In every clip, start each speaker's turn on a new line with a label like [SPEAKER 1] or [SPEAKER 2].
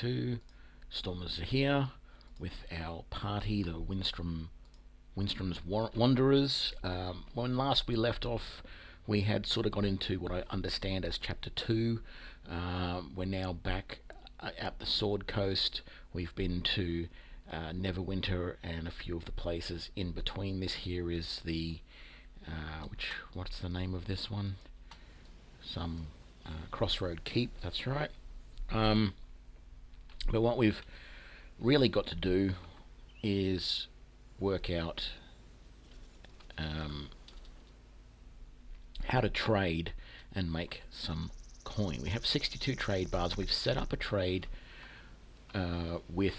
[SPEAKER 1] to Storm of Zehir with our party, the Windstroms Wanderers. When last we left off, we had sort of got into what I understand as Chapter 2. We're now back at the Sword Coast. We've been to Neverwinter and a few of the places in between. This here is the what's the name of this one? Some Crossroad Keep, that's right. But what we've really got to do is work out how to trade and make some coin. We have 62 trade bars. We've set up a trade with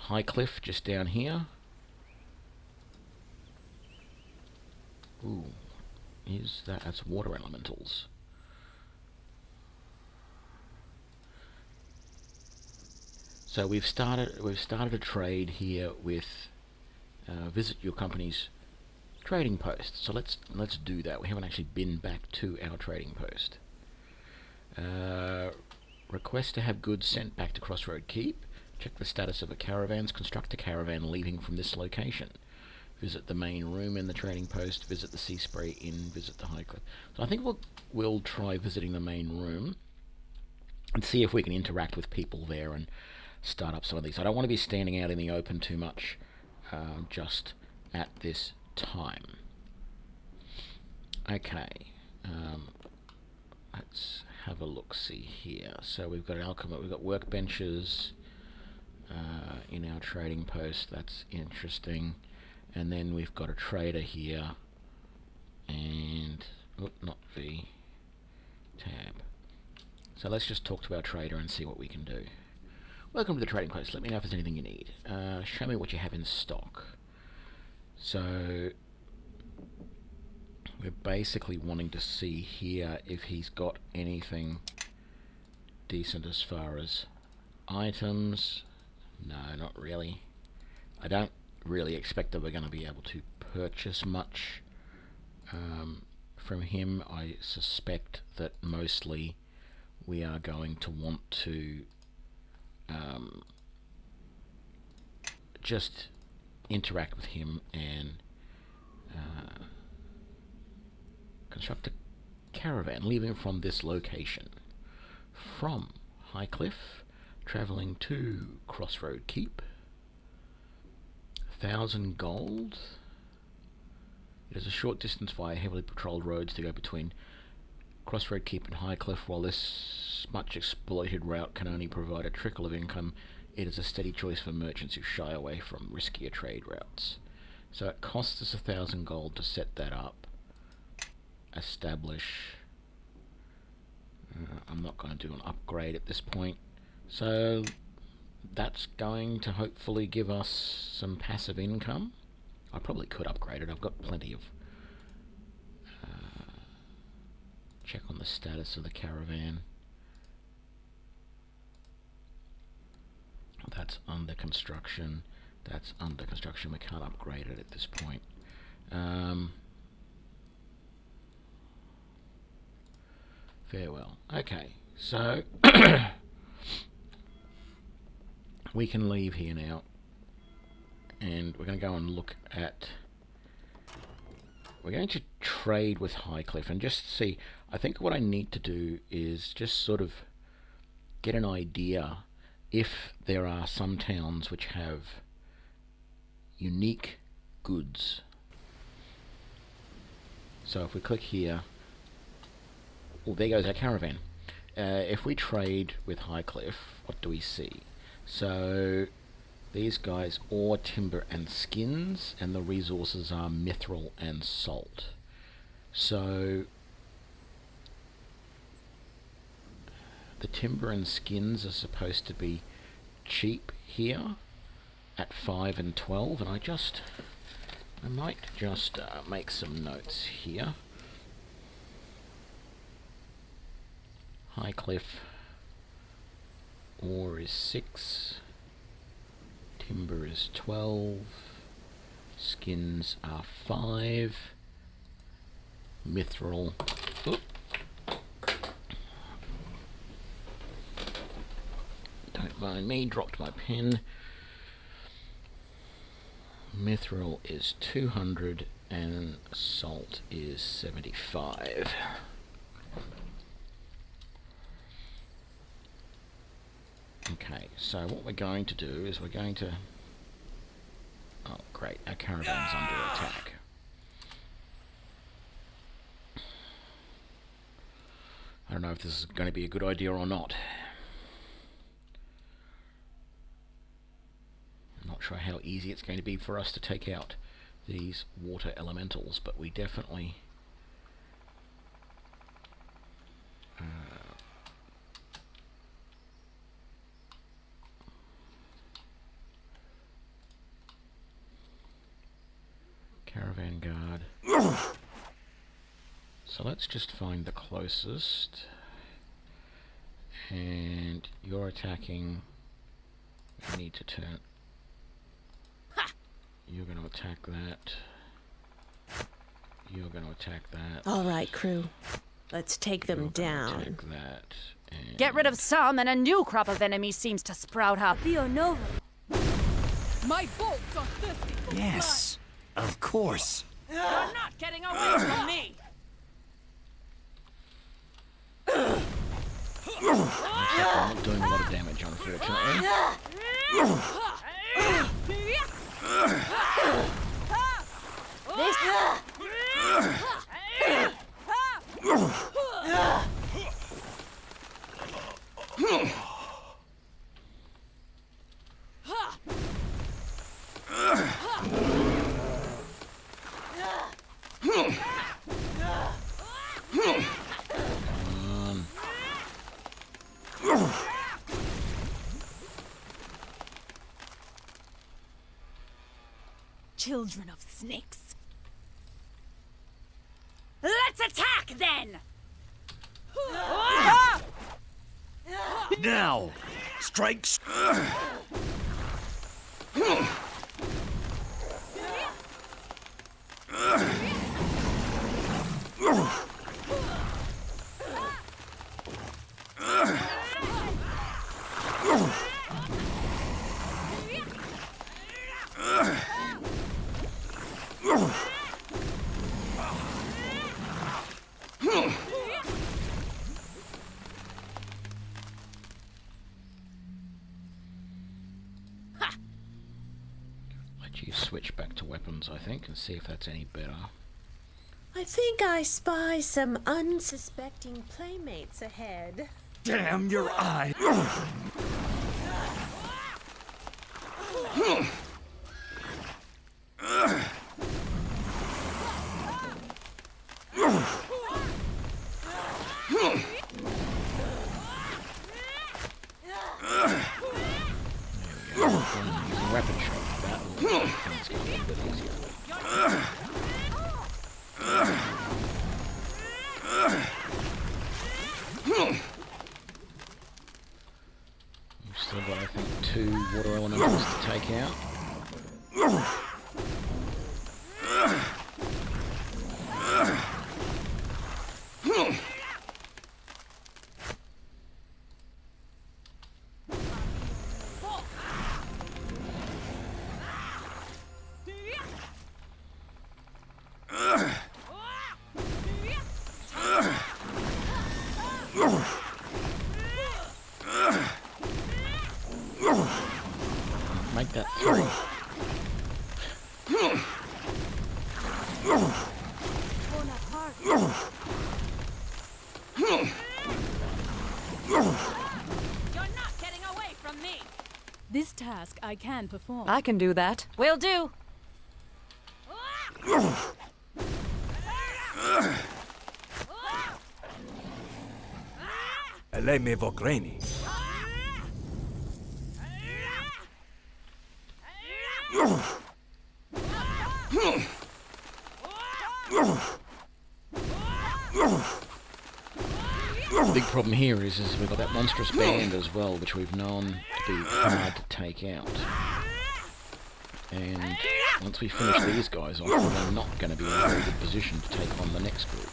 [SPEAKER 1] Highcliff just down here. Ooh, that's water elementals. So we've started a trade here with visit your company's trading post. So let's do that. We haven't actually been back to our trading post. Request to have goods sent back to Crossroad Keep. Check the status of the caravans. Construct a caravan leaving from this location. Visit the main room in the trading post. Visit the Sea Spray Inn. Visit the Highcliff. So I think we'll try visiting the main room and see if we can interact with people there and start up some of these. I don't want to be standing out in the open too much just at this time. Okay, let's have a look-see here. So we've got alchemy, we've got workbenches in our trading post. That's interesting. And then we've got a trader here, and not V, tab. So let's just talk to our trader and see what we can do. Welcome to the trading post. Let me know if there's anything you need. Show me what you have in stock. So we're basically wanting to see here if he's got anything decent as far as items. No, not really. I don't really expect that we're going to be able to purchase much from him. I suspect that mostly we are going to want to just interact with him and construct a caravan leaving from this location. From Highcliff, travelling to Crossroad Keep. 1,000 gold. It is a short distance via heavily patrolled roads to go between Crossroad Keep and Highcliff. While this much exploited route can only provide a trickle of income, it is a steady choice for merchants who shy away from riskier trade routes. So it costs us 1,000 gold to set that up. Establish. I'm not going to do an upgrade at this point. So that's going to hopefully give us some passive income. I probably could upgrade it. I've got plenty of... check on the status of the caravan. That's under construction. That's under construction. We can't upgrade it at this point. Farewell. Okay, so we can leave here now, and we're going to go and look at... We're going to trade with Highcliff and just see... I think what I need to do is just sort of get an idea if there are some towns which have unique goods. So if we click here... Oh, there goes our caravan. If we trade with Highcliff, what do we see? So these guys ore, timber and skins, and the resources are mithril and salt. So the timber and skins are supposed to be cheap here at 5 and 12, and I might just make some notes here. Highcliff ore is 6, timber is 12, skins are 5, mithril don't mind me, dropped my pen. Mithril is 200 and salt is 75. Okay, so what we're going to do is we're going to... Oh, great, our caravan's under attack. I don't know if this is going to be a good idea or not. I'm not sure how easy it's going to be for us to take out these water elementals, but we definitely... Caravan guard. So let's just find the closest. And you're attacking. You need to turn. You're going to attack that. You're going to attack that.
[SPEAKER 2] All right, crew. Let's take them down.
[SPEAKER 1] Attack that. And
[SPEAKER 3] Get rid of some, and a new crop of enemies seems to sprout up.
[SPEAKER 4] Nova.
[SPEAKER 3] My bolts are thirsty for
[SPEAKER 5] Yes, of course.
[SPEAKER 3] blood. You're not getting away from me.
[SPEAKER 1] I'm not doing a lot of damage, unfortunately.
[SPEAKER 3] Children of snakes. Let's attack then!
[SPEAKER 5] Now, strikes.
[SPEAKER 1] Let you switch back to weapons, I think, and see if that's any better.
[SPEAKER 2] I think I spy some unsuspecting playmates ahead.
[SPEAKER 5] Damn your eye.
[SPEAKER 1] Weapon shot. That will make things go a little bit easier. We've still got, I think, 2 water elementals to take out. Make that 3.
[SPEAKER 3] You're not getting away from me.
[SPEAKER 4] This task I can perform.
[SPEAKER 3] I can do that. Will do.
[SPEAKER 5] Eleme Vogreni.
[SPEAKER 1] The big problem here is we've got that monstrous band as well, which we've known to be hard to take out. And once we finish these guys off, we're not going to be in a very good position to take on the next group.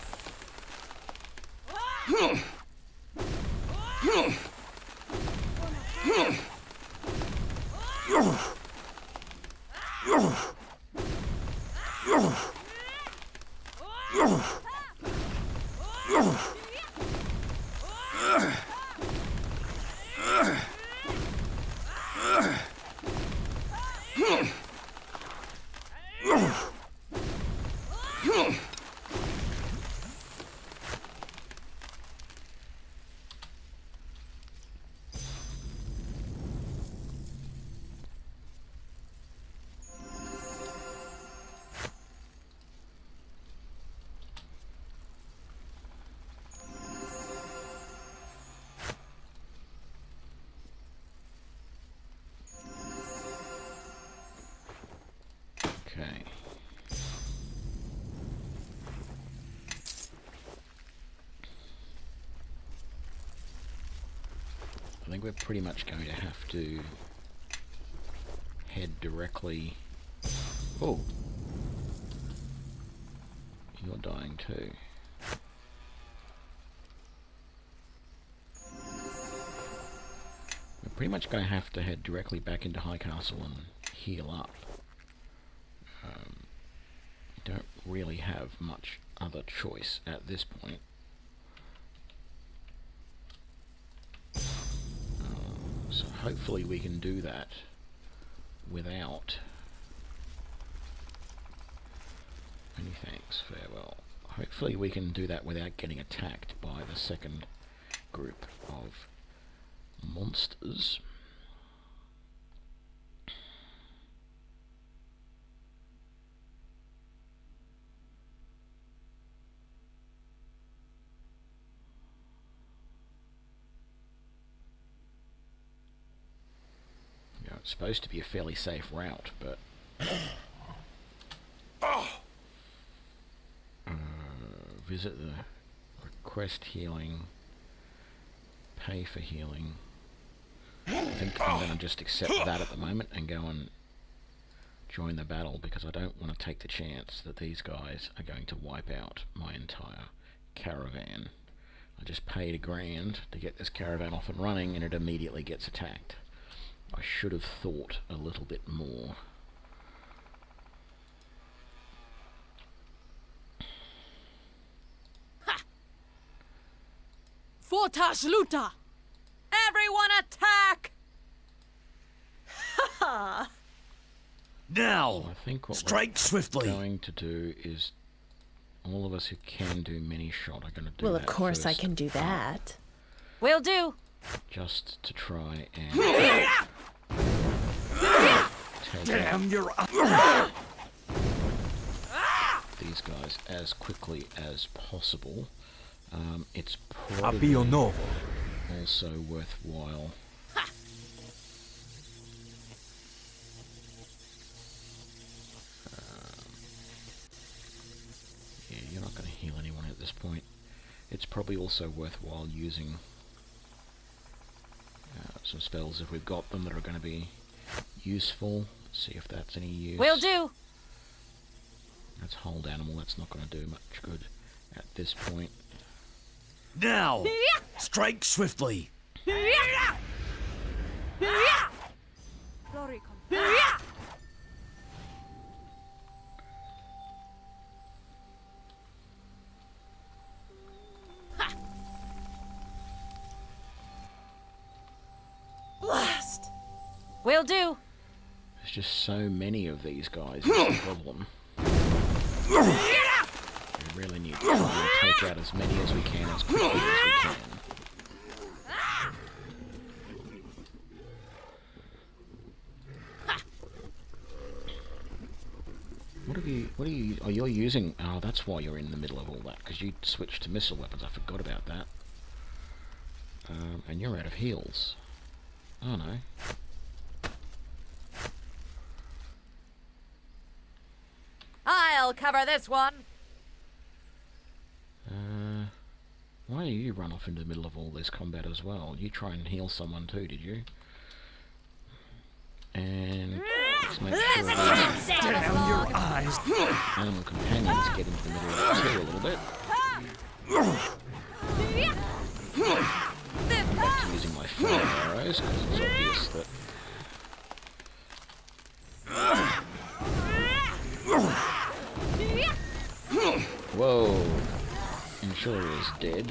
[SPEAKER 1] I think we're pretty much going to have to head directly... Oh! You're dying too. We're pretty much going to have to head directly back into High Castle and heal up. We don't really have much other choice at this point. So hopefully we can do that without... Many thanks, farewell. Hopefully we can do that without getting attacked by the second group of monsters. You know, it's supposed to be a fairly safe route, but... visit the request healing, pay for healing. I think I'm going to just accept that at the moment and go and join the battle, because I don't want to take the chance that these guys are going to wipe out my entire caravan. I just paid $1,000 to get this caravan off and running, and it immediately gets attacked. I should have thought a little bit more.
[SPEAKER 3] Fortash Luta! Everyone attack!
[SPEAKER 5] Now!
[SPEAKER 1] I think what
[SPEAKER 5] Strike swiftly!
[SPEAKER 1] we're going to do is, all of us who can do mini shot are going to do
[SPEAKER 2] Well,
[SPEAKER 1] that
[SPEAKER 2] of course I
[SPEAKER 1] first,
[SPEAKER 2] can do that.
[SPEAKER 3] Will do.
[SPEAKER 1] just to try and take out
[SPEAKER 5] Damn your eye!
[SPEAKER 1] these guys as quickly as possible. It's
[SPEAKER 5] Appio
[SPEAKER 1] probably
[SPEAKER 5] novo.
[SPEAKER 1] also worthwhile yeah, you're not going to heal anyone at this point. It's probably also worthwhile using some spells if we've got them that are going to be useful. Let's see if that's any use.
[SPEAKER 3] Will do.
[SPEAKER 1] That's hold animal. That's not going to do much good at this point.
[SPEAKER 5] Now! Strike swiftly!
[SPEAKER 3] Glory
[SPEAKER 2] Blast!
[SPEAKER 3] Will do.
[SPEAKER 1] There's just so many of these guys. It's a problem. We really need to try and take out as many as we can as quickly as we can. What are you, oh, you're using, oh, that's why you're in the middle of all that, because you switched to missile weapons. I forgot about that. And you're out of heals. Oh no.
[SPEAKER 3] I'll cover this one.
[SPEAKER 1] Why do you run off into the middle of all this combat as well? You try and heal someone too, did you? And let's make sure these
[SPEAKER 5] Damn your eyes!
[SPEAKER 1] animal companions get into the middle of it too a little bit. Back to using my fire arrows, because it's obvious that... Whoa! Insurer is dead.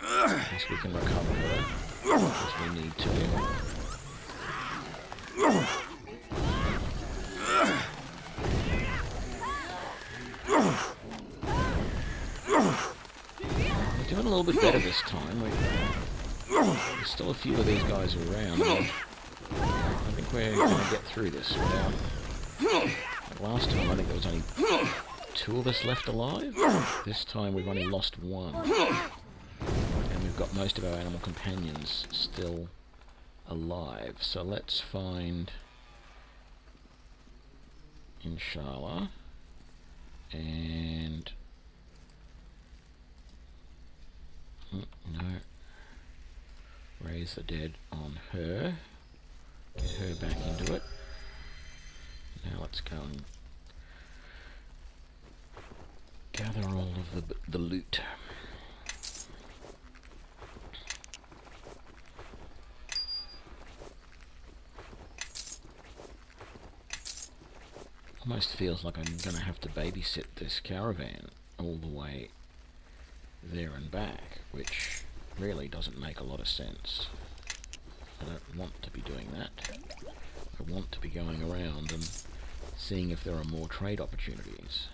[SPEAKER 1] Guess we can recover her, if we need to. We're doing a little bit better this time. There's still a few of these guys around. I think we're going to get through this without... Like last time I think there was only 2 of us left alive. This time we've only lost 1. And we've got most of our animal companions still alive. So let's find Inshallah and no, raise the dead on her. Get her back into it. Now let's go and gather all of the loot. Almost feels like I'm going to have to babysit this caravan all the way there and back, which really doesn't make a lot of sense. I don't want to be doing that. I want to be going around and seeing if there are more trade opportunities.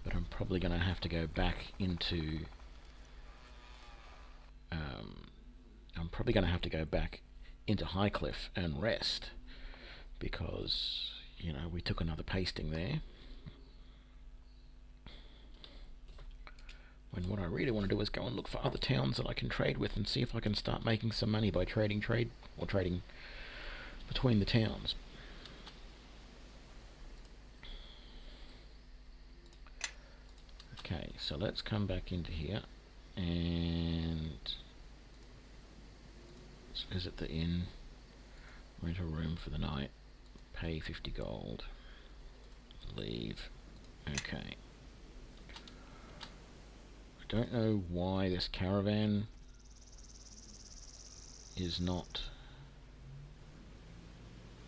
[SPEAKER 1] But I'm probably going to have to go back into... Highcliff and rest, because, you know, we took another pasting there. When what I really want to do is go and look for other towns that I can trade with and see if I can start making some money by trading between the towns. Okay, so let's come back into here and let's visit the inn, rent a room for the night, pay 50 gold, leave. Okay. I don't know why this caravan is not...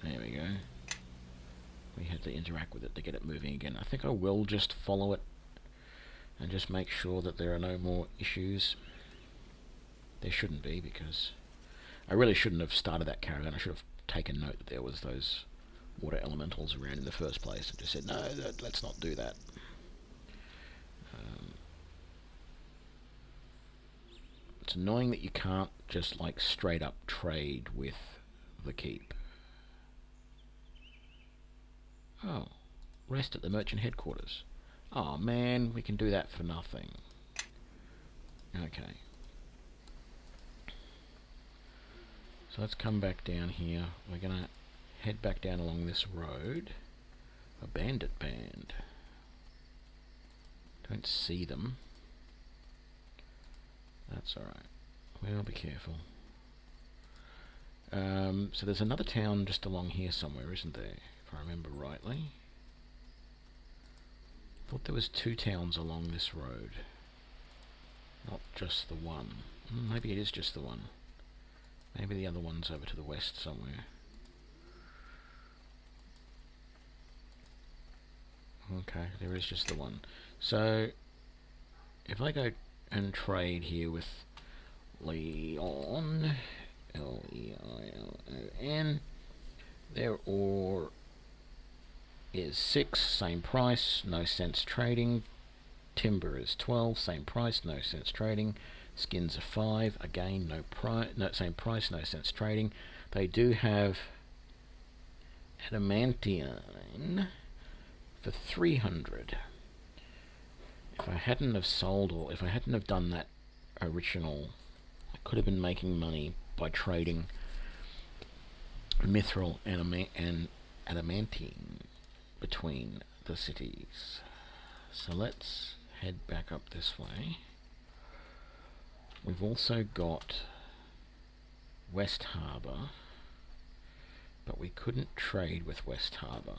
[SPEAKER 1] There we go. We had to interact with it to get it moving again. I think I will just follow it and just make sure that there are no more issues. There shouldn't be, because I really shouldn't have started that caravan. I should have taken note that there was those water elementals around in the first place and just said, no, let's not do that. It's annoying that you can't just like straight up trade with the keep. Oh, rest at the merchant headquarters. Oh man, we can do that for nothing. Okay. So let's come back down here. We're gonna head back down along this road. A bandit band. Don't see them. That's alright. We'll be careful. So there's another town just along here somewhere, isn't there? If I remember rightly. I thought there was two towns along this road. Not just the one. Maybe it is just the one. Maybe the other one's over to the west somewhere. Okay, there is just the one. So, if I go and trade here with Leon, Leilon, there ore is 6, same price, no sense trading. Timber is 12, same price, no sense trading. Skins are 5, again same price, no sense trading. They do have adamantine for 300. If I hadn't have sold, or if I hadn't have done that original, I could have been making money by trading mithril and adamantine between the cities. So let's head back up this way. We've also got West Harbour, but we couldn't trade with West Harbour.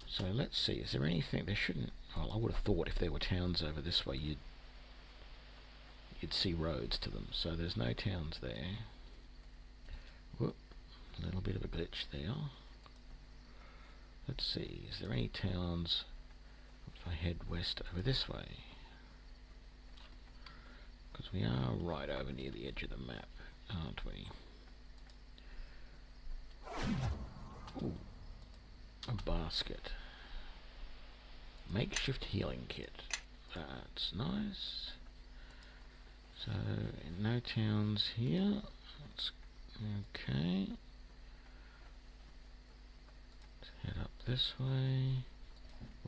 [SPEAKER 1] So let's see, is there anything, there shouldn't, well, I would have thought if there were towns over this way you'd see roads to them, so there's no towns there. Whoop, a little bit of a glitch there. Let's see, is there any towns if I head west over this way? Because we are right over near the edge of the map, aren't we? Ooh, a basket. Makeshift healing kit. That's nice. So, no towns here. That's okay. Let's head up this way.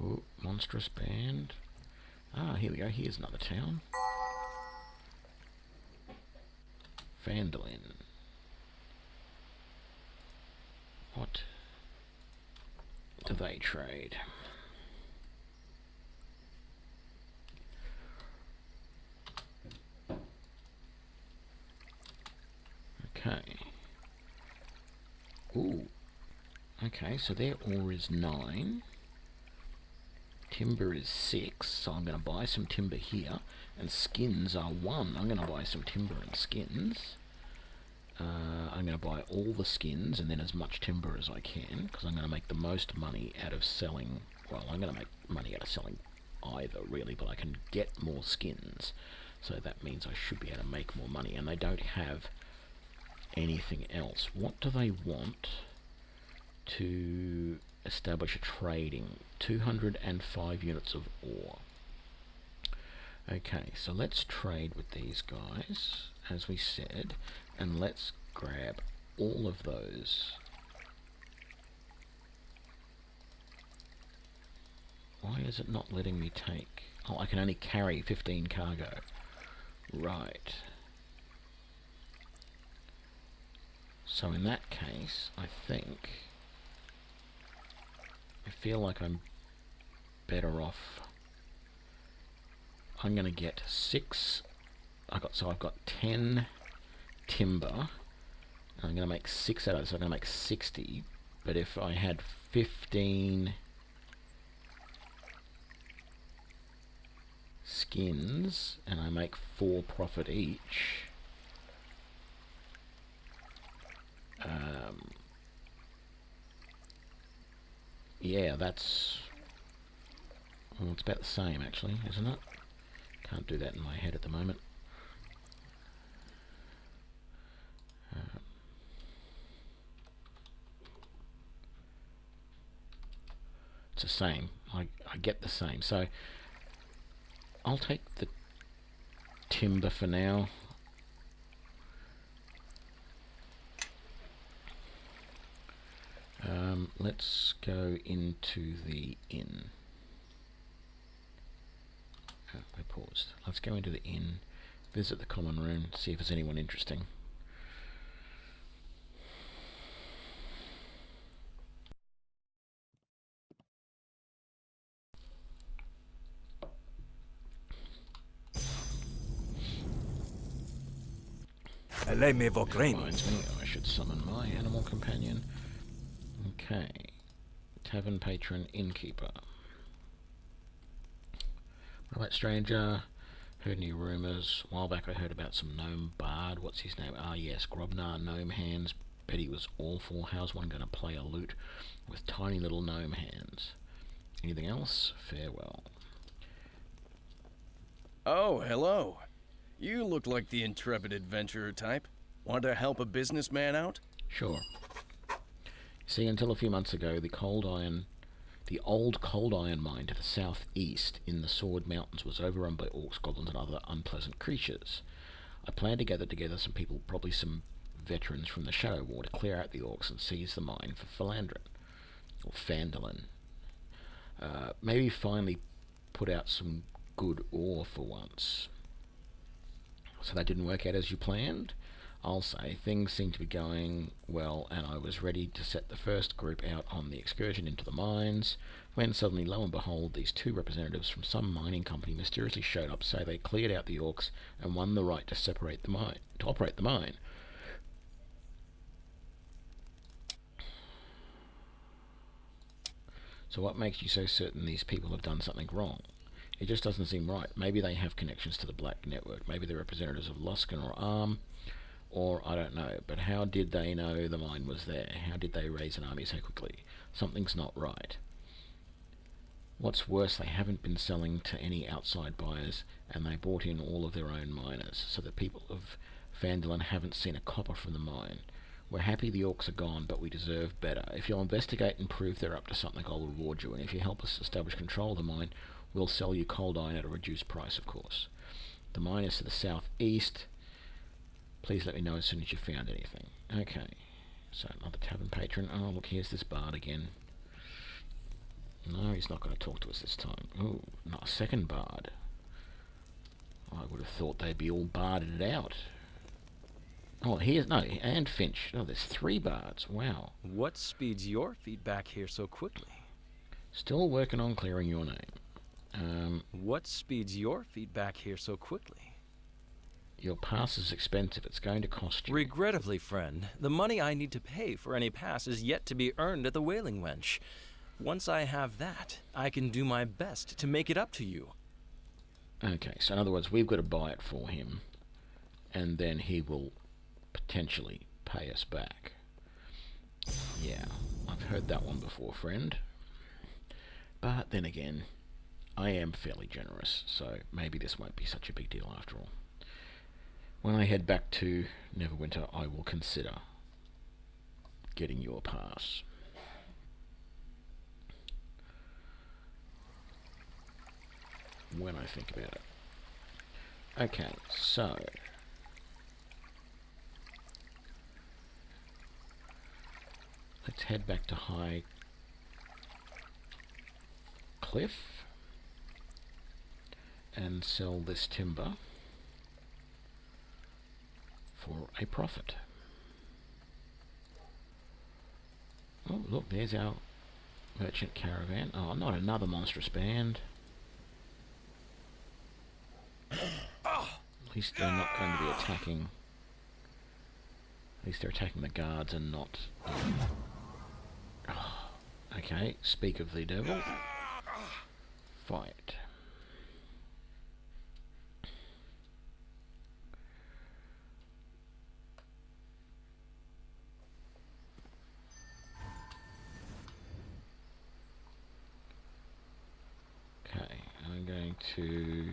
[SPEAKER 1] Ooh, monstrous band. Ah, here we go. Here's another town. Vandalin. What do they trade? Okay. Ooh. Okay, so their ore is 9. Timber is 6, so I'm going to buy some timber here. And skins are 1. I'm going to buy some timber and skins. I'm going to buy all the skins and then as much timber as I can, because I'm going to make the most money out of selling... Well, I'm going to make money out of selling either, really, but I can get more skins. So that means I should be able to make more money. And they don't have anything else. What do they want to establish a trading? 205 units of ore. Okay, so let's trade with these guys, as we said, and let's grab all of those. Why is it not letting me take... Oh, I can only carry 15 cargo. Right. So in that case, I think... I feel like I'm better off... I'm going to get 6... I've got 10 timber. And I'm going to make 6 out of it, so I'm going to make 60. But if I had 15... skins, and I make 4 profit each... yeah, that's... Well, it's about the same, actually, isn't it? Can't do that in my head at the moment. It's the same. I get the same. So, I'll take the timber for now. Let's go into the inn. Oh, I paused. Let's go into the inn, visit the common room, see if there's anyone interesting. Reminds me, I should summon my animal companion. Okay. Tavern patron, innkeeper. What about stranger? Heard any rumours. A while back I heard about some gnome bard. What's his name? Ah yes, Grobnar Gnome Hands. Bet he was awful. How's one going to play a lute with tiny little gnome hands? Anything else? Farewell.
[SPEAKER 6] Oh, hello. You look like the intrepid adventurer type. Want to help a businessman out?
[SPEAKER 1] Sure. See, until a few months ago, the old cold iron mine to the southeast in the Sword Mountains was overrun by orcs, goblins, and other unpleasant creatures. I planned to gather together some people, probably some veterans from the Shadow War, to clear out the orcs and seize the mine for Philandrin, or Phandalin. Maybe finally put out some good ore for once. So that didn't work out as you planned? I'll say things seemed to be going well, and I was ready to set the first group out on the excursion into the mines, when suddenly, lo and behold, these 2 representatives from some mining company mysteriously showed up, say they cleared out the orcs and won the right to operate the mine. So what makes you so certain these people have done something wrong? It just doesn't seem right. Maybe they have connections to the Black Network. Maybe they're representatives of Luskan or Arm. Or, I don't know. But how did they know the mine was there? How did they raise an army so quickly? Something's not right. What's worse, they haven't been selling to any outside buyers, and they bought in all of their own miners, so the people of Phandalin haven't seen a copper from the mine. We're happy the orcs are gone, but we deserve better. If you'll investigate and prove they're up to something, I'll reward you, and if you help us establish control of the mine, we'll sell you cold iron at a reduced price, of course. The mine is to the southeast. Please let me know as soon as you've found anything. Okay. So, another tavern patron. Oh, look, here's this bard again. No, he's not going to talk to us this time. Oh, not a second bard. I would have thought they'd be all barded out. Oh, here's... No, and Finch. Oh, there's 3 bards. Wow.
[SPEAKER 7] What speeds your feet back here so quickly?
[SPEAKER 1] Still working on clearing your name.
[SPEAKER 7] What speeds your feet back here so quickly?
[SPEAKER 1] Your pass is expensive. It's going to cost you.
[SPEAKER 7] Regrettably, friend, the money I need to pay for any pass is yet to be earned at the Wailing Wench. Once I have that, I can do my best to make it up to you.
[SPEAKER 1] Okay, so in other words, we've got to buy it for him, and then he will potentially pay us back. Yeah, I've heard that one before, friend. But then again, I am fairly generous, so maybe this won't be such a big deal after all. When I head back to Neverwinter, I will consider getting you a pass. When I think about it. Okay, so let's head back to High Cliff and sell this timber for a profit. Oh, look, there's our merchant caravan. Oh, not another monstrous band. At least they're not going to be attacking. At least they're attacking the guards and not... Oh, okay, speak of the devil. Fight. Okay, I'm going to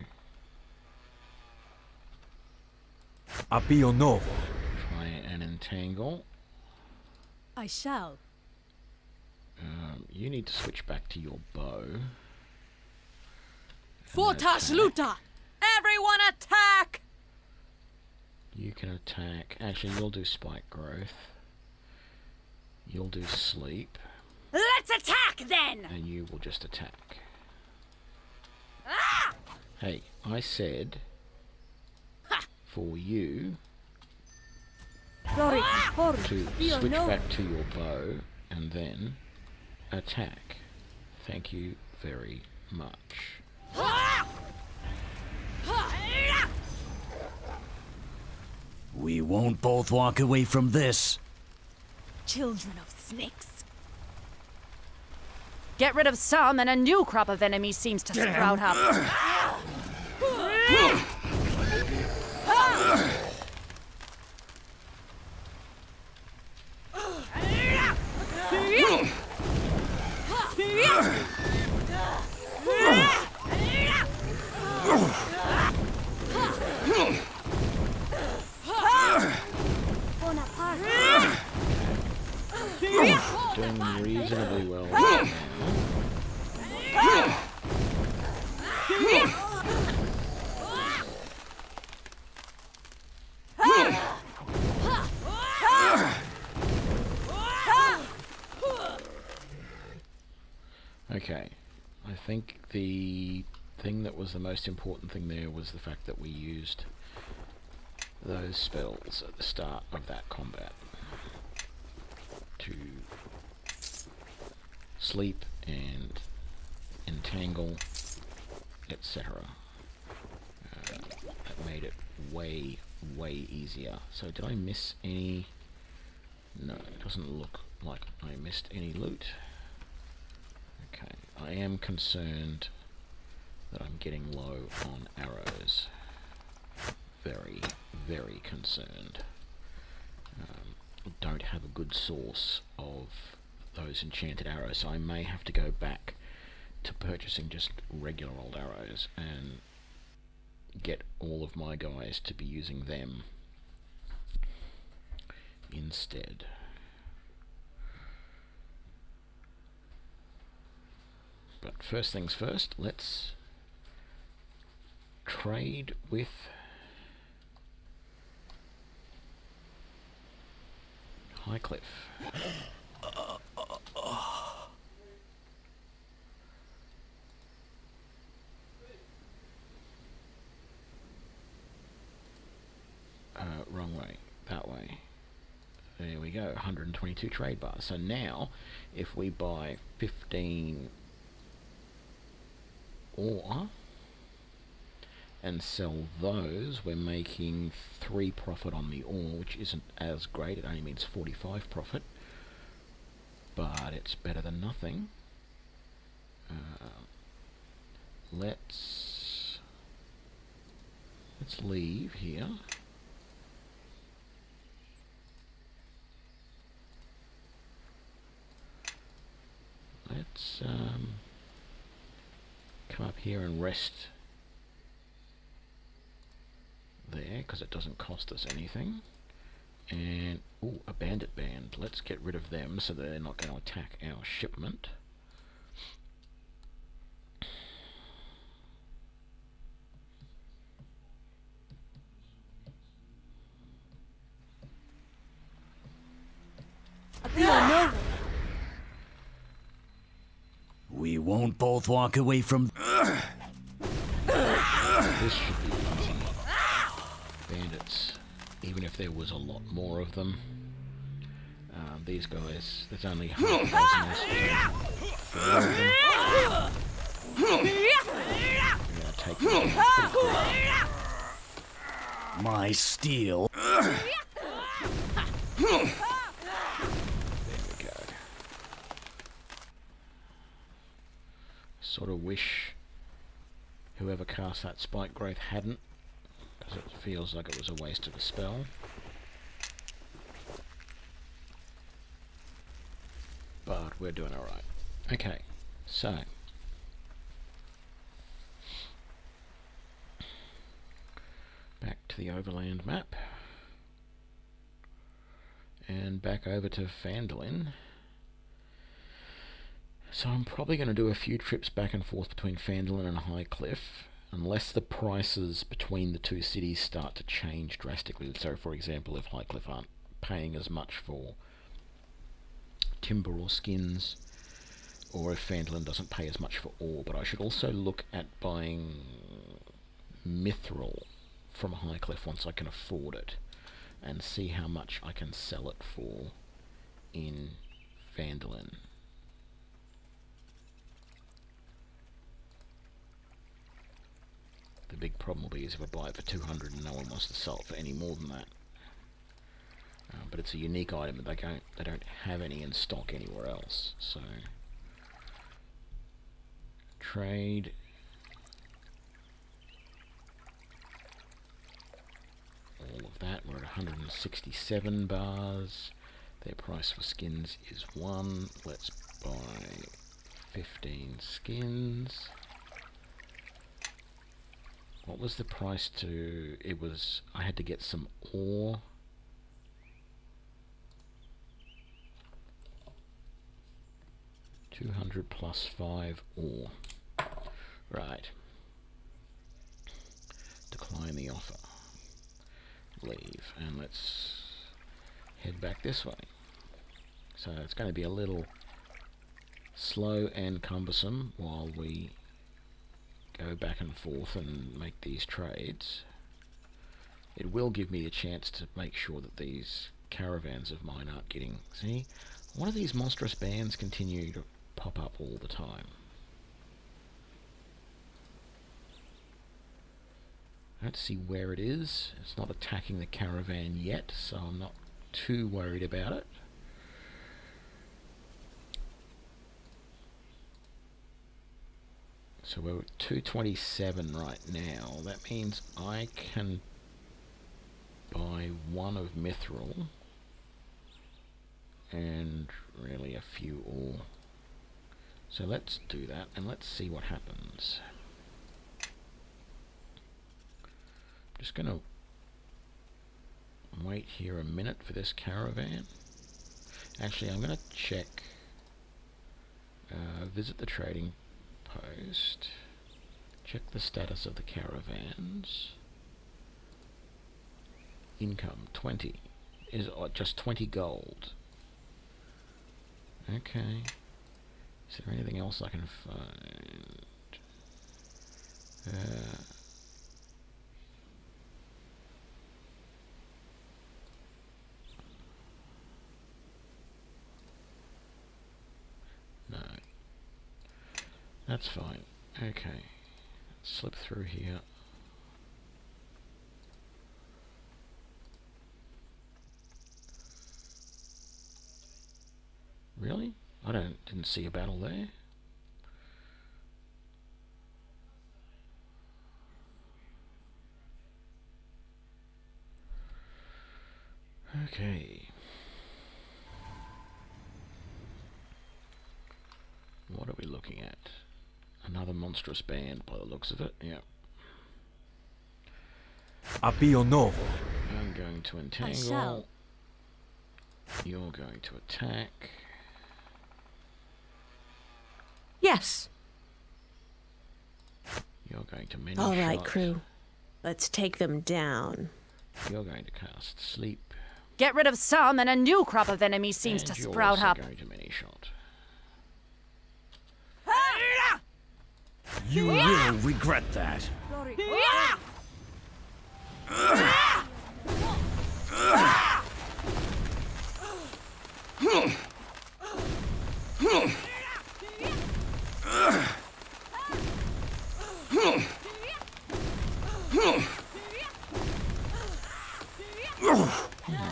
[SPEAKER 5] Appio Novo.
[SPEAKER 1] try and entangle.
[SPEAKER 4] I shall.
[SPEAKER 1] You need to switch back to your bow.
[SPEAKER 3] Fortash Luta! Everyone attack!
[SPEAKER 1] You can attack. Actually, you'll do spike growth. You'll do sleep.
[SPEAKER 3] Let's attack then!
[SPEAKER 1] And you will just attack. Hey, I said for you to switch back to your bow and then attack. Thank you very much.
[SPEAKER 5] We won't both walk away from this.
[SPEAKER 4] Children of snakes.
[SPEAKER 3] Get rid of some and a new crop of enemies seems to sprout up.
[SPEAKER 1] Doing reasonably well right now. Okay, I think the thing that was the most important thing there was the fact that we used those spells at the start of that combat to sleep and entangle, etc. That made it way easier. So did I miss any? No, it doesn't look like I missed any loot. Okay, I am concerned that I'm getting low on arrows. Very concerned. Don't have a good source of those enchanted arrows, so I may have to go back to purchasing just regular old arrows and get all of my guys to be using them instead. But first things first, let's trade with Highcliff. Wrong way. That way. There we go. 122 trade bars. So now, if we buy 15 ore and sell those, we're making 3 profit on the ore, which isn't as great. It only means 45 profit, but it's better than nothing. Let's leave here. Let's come up here and rest there, because it doesn't cost us anything. And, ooh, a bandit band. Let's get rid of them so they're not going to attack our shipment.
[SPEAKER 5] We won't both walk away from...
[SPEAKER 1] This should be easy. Bandits, even if there was a lot more of them. These guys, there's only half a dozen. Yeah, take them pretty quickly.
[SPEAKER 5] My steel.
[SPEAKER 1] There we go. Sort of wish whoever cast that spike growth hadn't, because it feels like it was a waste of a spell. But we're doing alright. Okay, so back to the overland map. And back over to Phandalin. So I'm probably going to do a few trips back and forth between Phandalin and Highcliff, unless the prices between the two cities start to change drastically. So, for example, if Highcliff aren't paying as much for timber or skins, or if Phandalin doesn't pay as much for ore. But I should also look at buying mithril from Highcliff once I can afford it, and see how much I can sell it for in Phandalin. The big problem will be is if I buy it for 200 and no one wants to sell it for any more than that. But it's a unique item and they don't have any in stock anywhere else. So trade. All of that. We're at 167 bars. Their price for skins is 1. Let's buy 15 skins. What was the price to... It was... I had to get some ore. $200 plus 5 ore. Right. Decline the offer. Leave. And let's head back this way. So it's going to be a little slow and cumbersome while we go back and forth and make these trades. It will give me a chance to make sure that these caravans of mine aren't getting... See? Why do these monstrous bands continue to pop up all the time? I don't see where it is. It's not attacking the caravan yet, so I'm not too worried about it. So we're at 227 right now. That means I can buy 1 of mithril and really a few ore. So let's do that and let's see what happens. I'm just going to wait here a minute for this caravan. Actually, I'm going to check, visit the trading post, check the status of the caravans. Income 20 is just 20 gold. Okay, is there anything else I can find? No, that's fine. Okay, let's slip through here. Really? Didn't see a battle there. Okay. What are we looking at? Another monstrous band by the looks of it. Yeah.
[SPEAKER 8] Appio novo.
[SPEAKER 1] I'm going to entangle.
[SPEAKER 4] shall.
[SPEAKER 1] You're going to attack.
[SPEAKER 2] Yes.
[SPEAKER 1] You're going to many
[SPEAKER 2] All right,
[SPEAKER 1] shot.
[SPEAKER 2] crew. Let's take them down.
[SPEAKER 1] You're going to cast sleep.
[SPEAKER 3] Get rid of some, and a new crop of enemies seems
[SPEAKER 1] and
[SPEAKER 3] to
[SPEAKER 1] you're
[SPEAKER 3] sprout
[SPEAKER 1] also
[SPEAKER 3] up.
[SPEAKER 1] going to many shot.
[SPEAKER 5] You will regret that.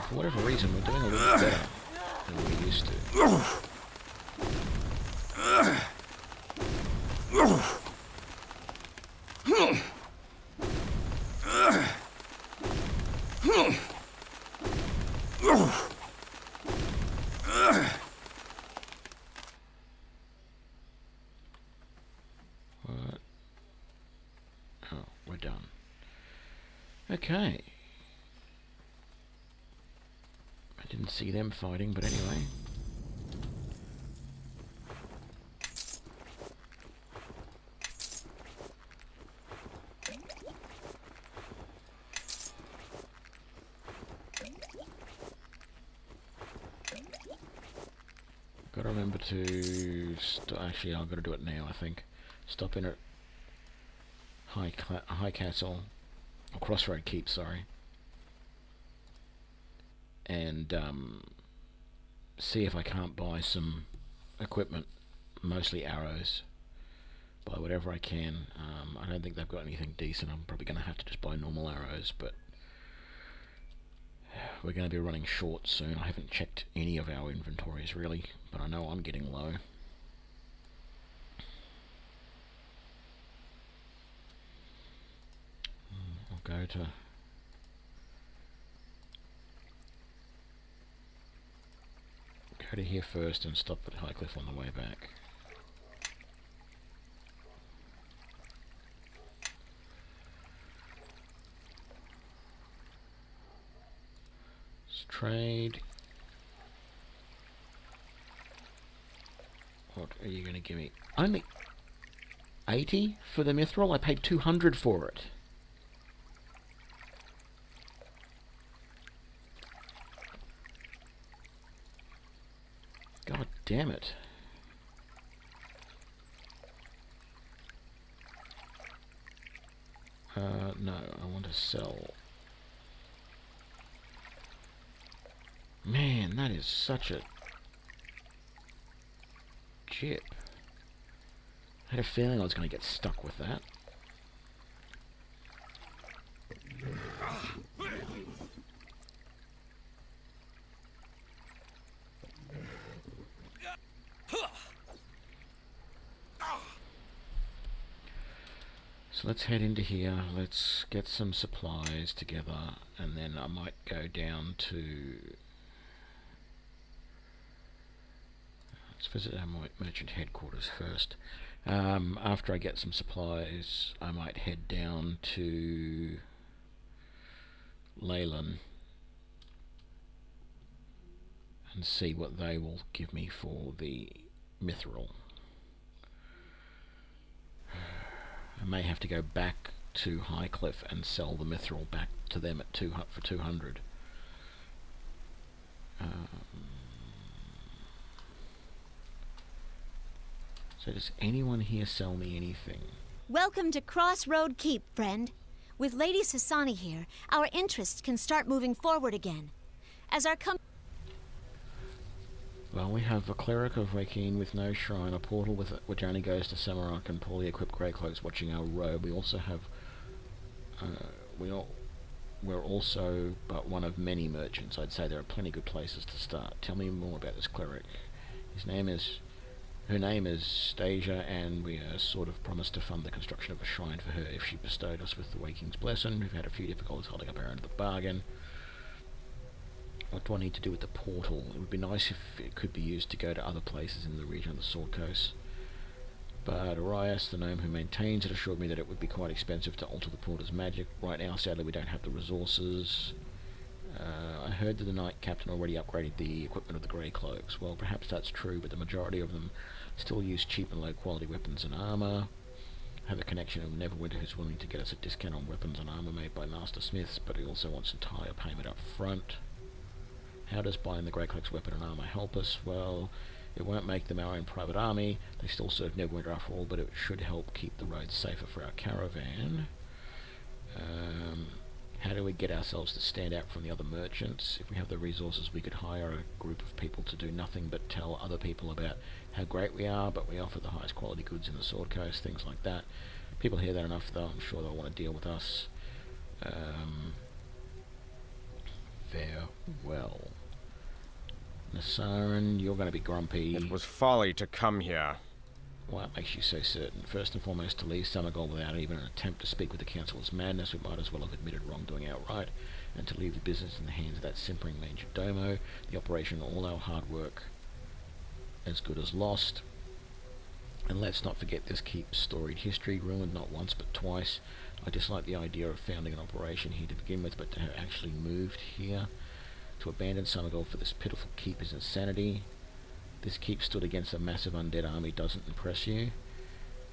[SPEAKER 1] For whatever reason, we're doing a little better than we used to. What? Oh, we're done. Okay. I didn't see them fighting, but anyway. Gotta remember to actually, I've got to do it now. I think stop in at High Castle or Crossroad Keep. Sorry, and see if I can't buy some equipment, mostly arrows. Buy whatever I can. I don't think they've got anything decent. I'm probably going to have to just buy normal arrows, but we're going to be running short soon. I haven't checked any of our inventories really, but I know I'm getting low. I'll go to here first and stop at Highcliffe on the way back. Trade. What are you going to give me? Only 80 for the mithril? I paid 200 for it. God damn it. No, I want to sell. Man, that is such a chip. I had a feeling I was going to get stuck with that. So let's head into here, let's get some supplies together, and then I might go down to... Let's visit our merchant headquarters first. After I get some supplies, I might head down to Leyland and see what they will give me for the mithril. I may have to go back to Highcliffe and sell the mithril back to them at for 200. So does anyone here sell me anything?
[SPEAKER 9] Welcome to Crossroad Keep, friend. With Lady Sasani here, our interests can start moving forward again. As our
[SPEAKER 1] Well, we have a cleric of Wakin with no shrine, a portal which only goes to Samarok, and poorly equipped grey cloaks watching our road. We also have... we're also but one of many merchants. I'd say there are plenty good places to start. Tell me more about this cleric. Her name is Stasia, and we are sort of promised to fund the construction of a shrine for her if she bestowed us with the Waking's blessing. We've had a few difficulties holding up our end of the bargain. What do I need to do with the portal? It would be nice if it could be used to go to other places in the region of the Sword Coast. But Arias, the gnome who maintains it, assured me that it would be quite expensive to alter the portal's magic. Right now, sadly, we don't have the resources. I heard that the Knight Captain already upgraded the equipment of the Grey Cloaks. Well, perhaps that's true, but the majority of them still use cheap and low-quality weapons and armour. I have a connection of Neverwinter who's willing to get us a discount on weapons and armour made by Master Smiths, but he also wants entire payment up front. How does buying the Grey Cloaks weapon and armour help us? Well, it won't make them our own private army. They still serve Neverwinter after all, but it should help keep the roads safer for our caravan. How do we get ourselves to stand out from the other merchants? If we have the resources, we could hire a group of people to do nothing but tell other people about how great we are, but we offer the highest quality goods in the Sword Coast, things like that. People hear that enough, though. I'm sure they'll want to deal with us. Farewell. Nasaran, you're going to be grumpy.
[SPEAKER 8] It was folly to come here.
[SPEAKER 1] What makes you so certain? First and foremost, to leave Summergold without even an attempt to speak with the Council is madness. We might as well have admitted wrongdoing outright. And to leave the business in the hands of that simpering major domo, the operation of all our hard work as good as lost. And let's not forget this keep's storied history, ruined not once but twice. I dislike the idea of founding an operation here to begin with, but to have actually moved here. To abandon Summergold for this pitiful keep is insanity. This keep stood against a massive undead army doesn't impress you.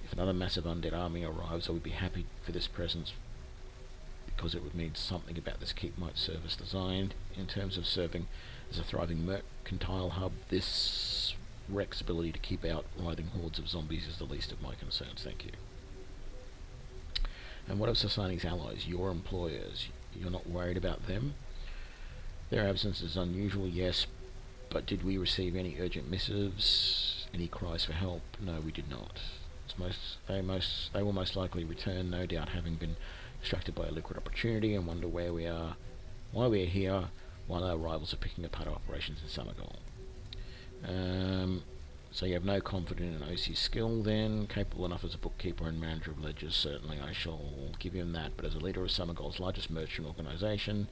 [SPEAKER 1] If another massive undead army arrives, I would be happy for this presence, because it would mean something about this keep might serve as designed. In terms of serving as a thriving mercantile hub, this wreck's ability to keep out writhing hordes of zombies is the least of my concerns, thank you. And what of Sasani's allies, your employers? You're not worried about them? Their absence is unusual, yes, but did we receive any urgent missives? Any cries for help? No, we did not. They will most likely return, no doubt having been distracted by a liquid opportunity, and wonder why we are here, while our rivals are picking apart operations in Summergold. So you have no confidence in OC's skill then? Capable enough as a bookkeeper and manager of ledgers, certainly I shall give him that, but as a leader of Summergold's largest merchant organisation,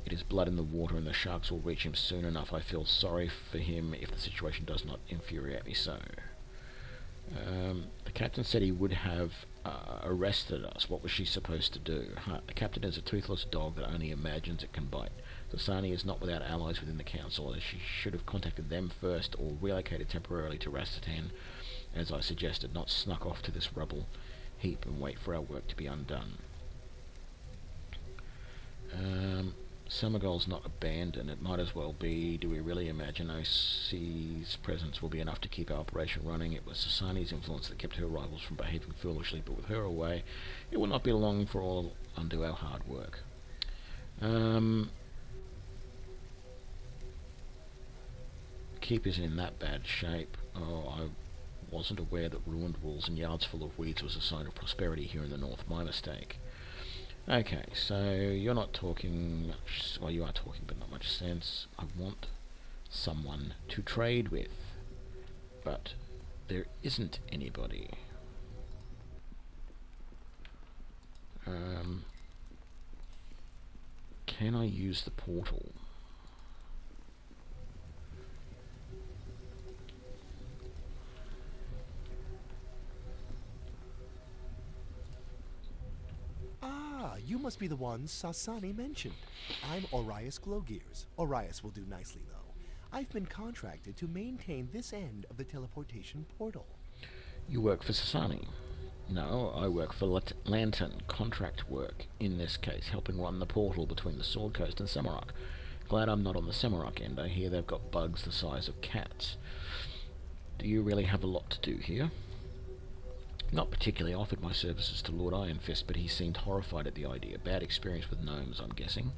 [SPEAKER 1] it is blood in the water and the sharks will reach him soon enough. I feel sorry for him if the situation does not infuriate me so. The captain said he would have arrested us. What was she supposed to do? The captain is a toothless dog that only imagines it can bite. Dasani is not without allies within the council, as she should have contacted them first or relocated temporarily to Rastatan, as I suggested, not snuck off to this rubble heap and wait for our work to be undone. Summergold's not abandoned. It might as well be. Do we really imagine OC's presence will be enough to keep our operation running? It was Sasani's influence that kept her rivals from behaving foolishly, but with her away, it will not be long for all undo our hard work. Keep is in that bad shape. Oh, I wasn't aware that ruined walls and yards full of weeds was a sign of prosperity here in the north. My mistake. Okay, so you're not talking much, well you are talking but not much sense. I want someone to trade with, but there isn't anybody. Can I use the portal?
[SPEAKER 10] You must be the one Sasani mentioned. I'm Orias Glowgears. Orias will do nicely, though. I've been contracted to maintain this end of the teleportation portal.
[SPEAKER 1] You work for Sasani? No, I work for Lantern. Contract work, in this case, helping run the portal between the Sword Coast and Semirok. Glad I'm not on the Semirok end. I hear they've got bugs the size of cats. Do you really have a lot to do here? Not particularly. I offered my services to Lord Ironfist, but he seemed horrified at the idea. Bad experience with gnomes, I'm guessing.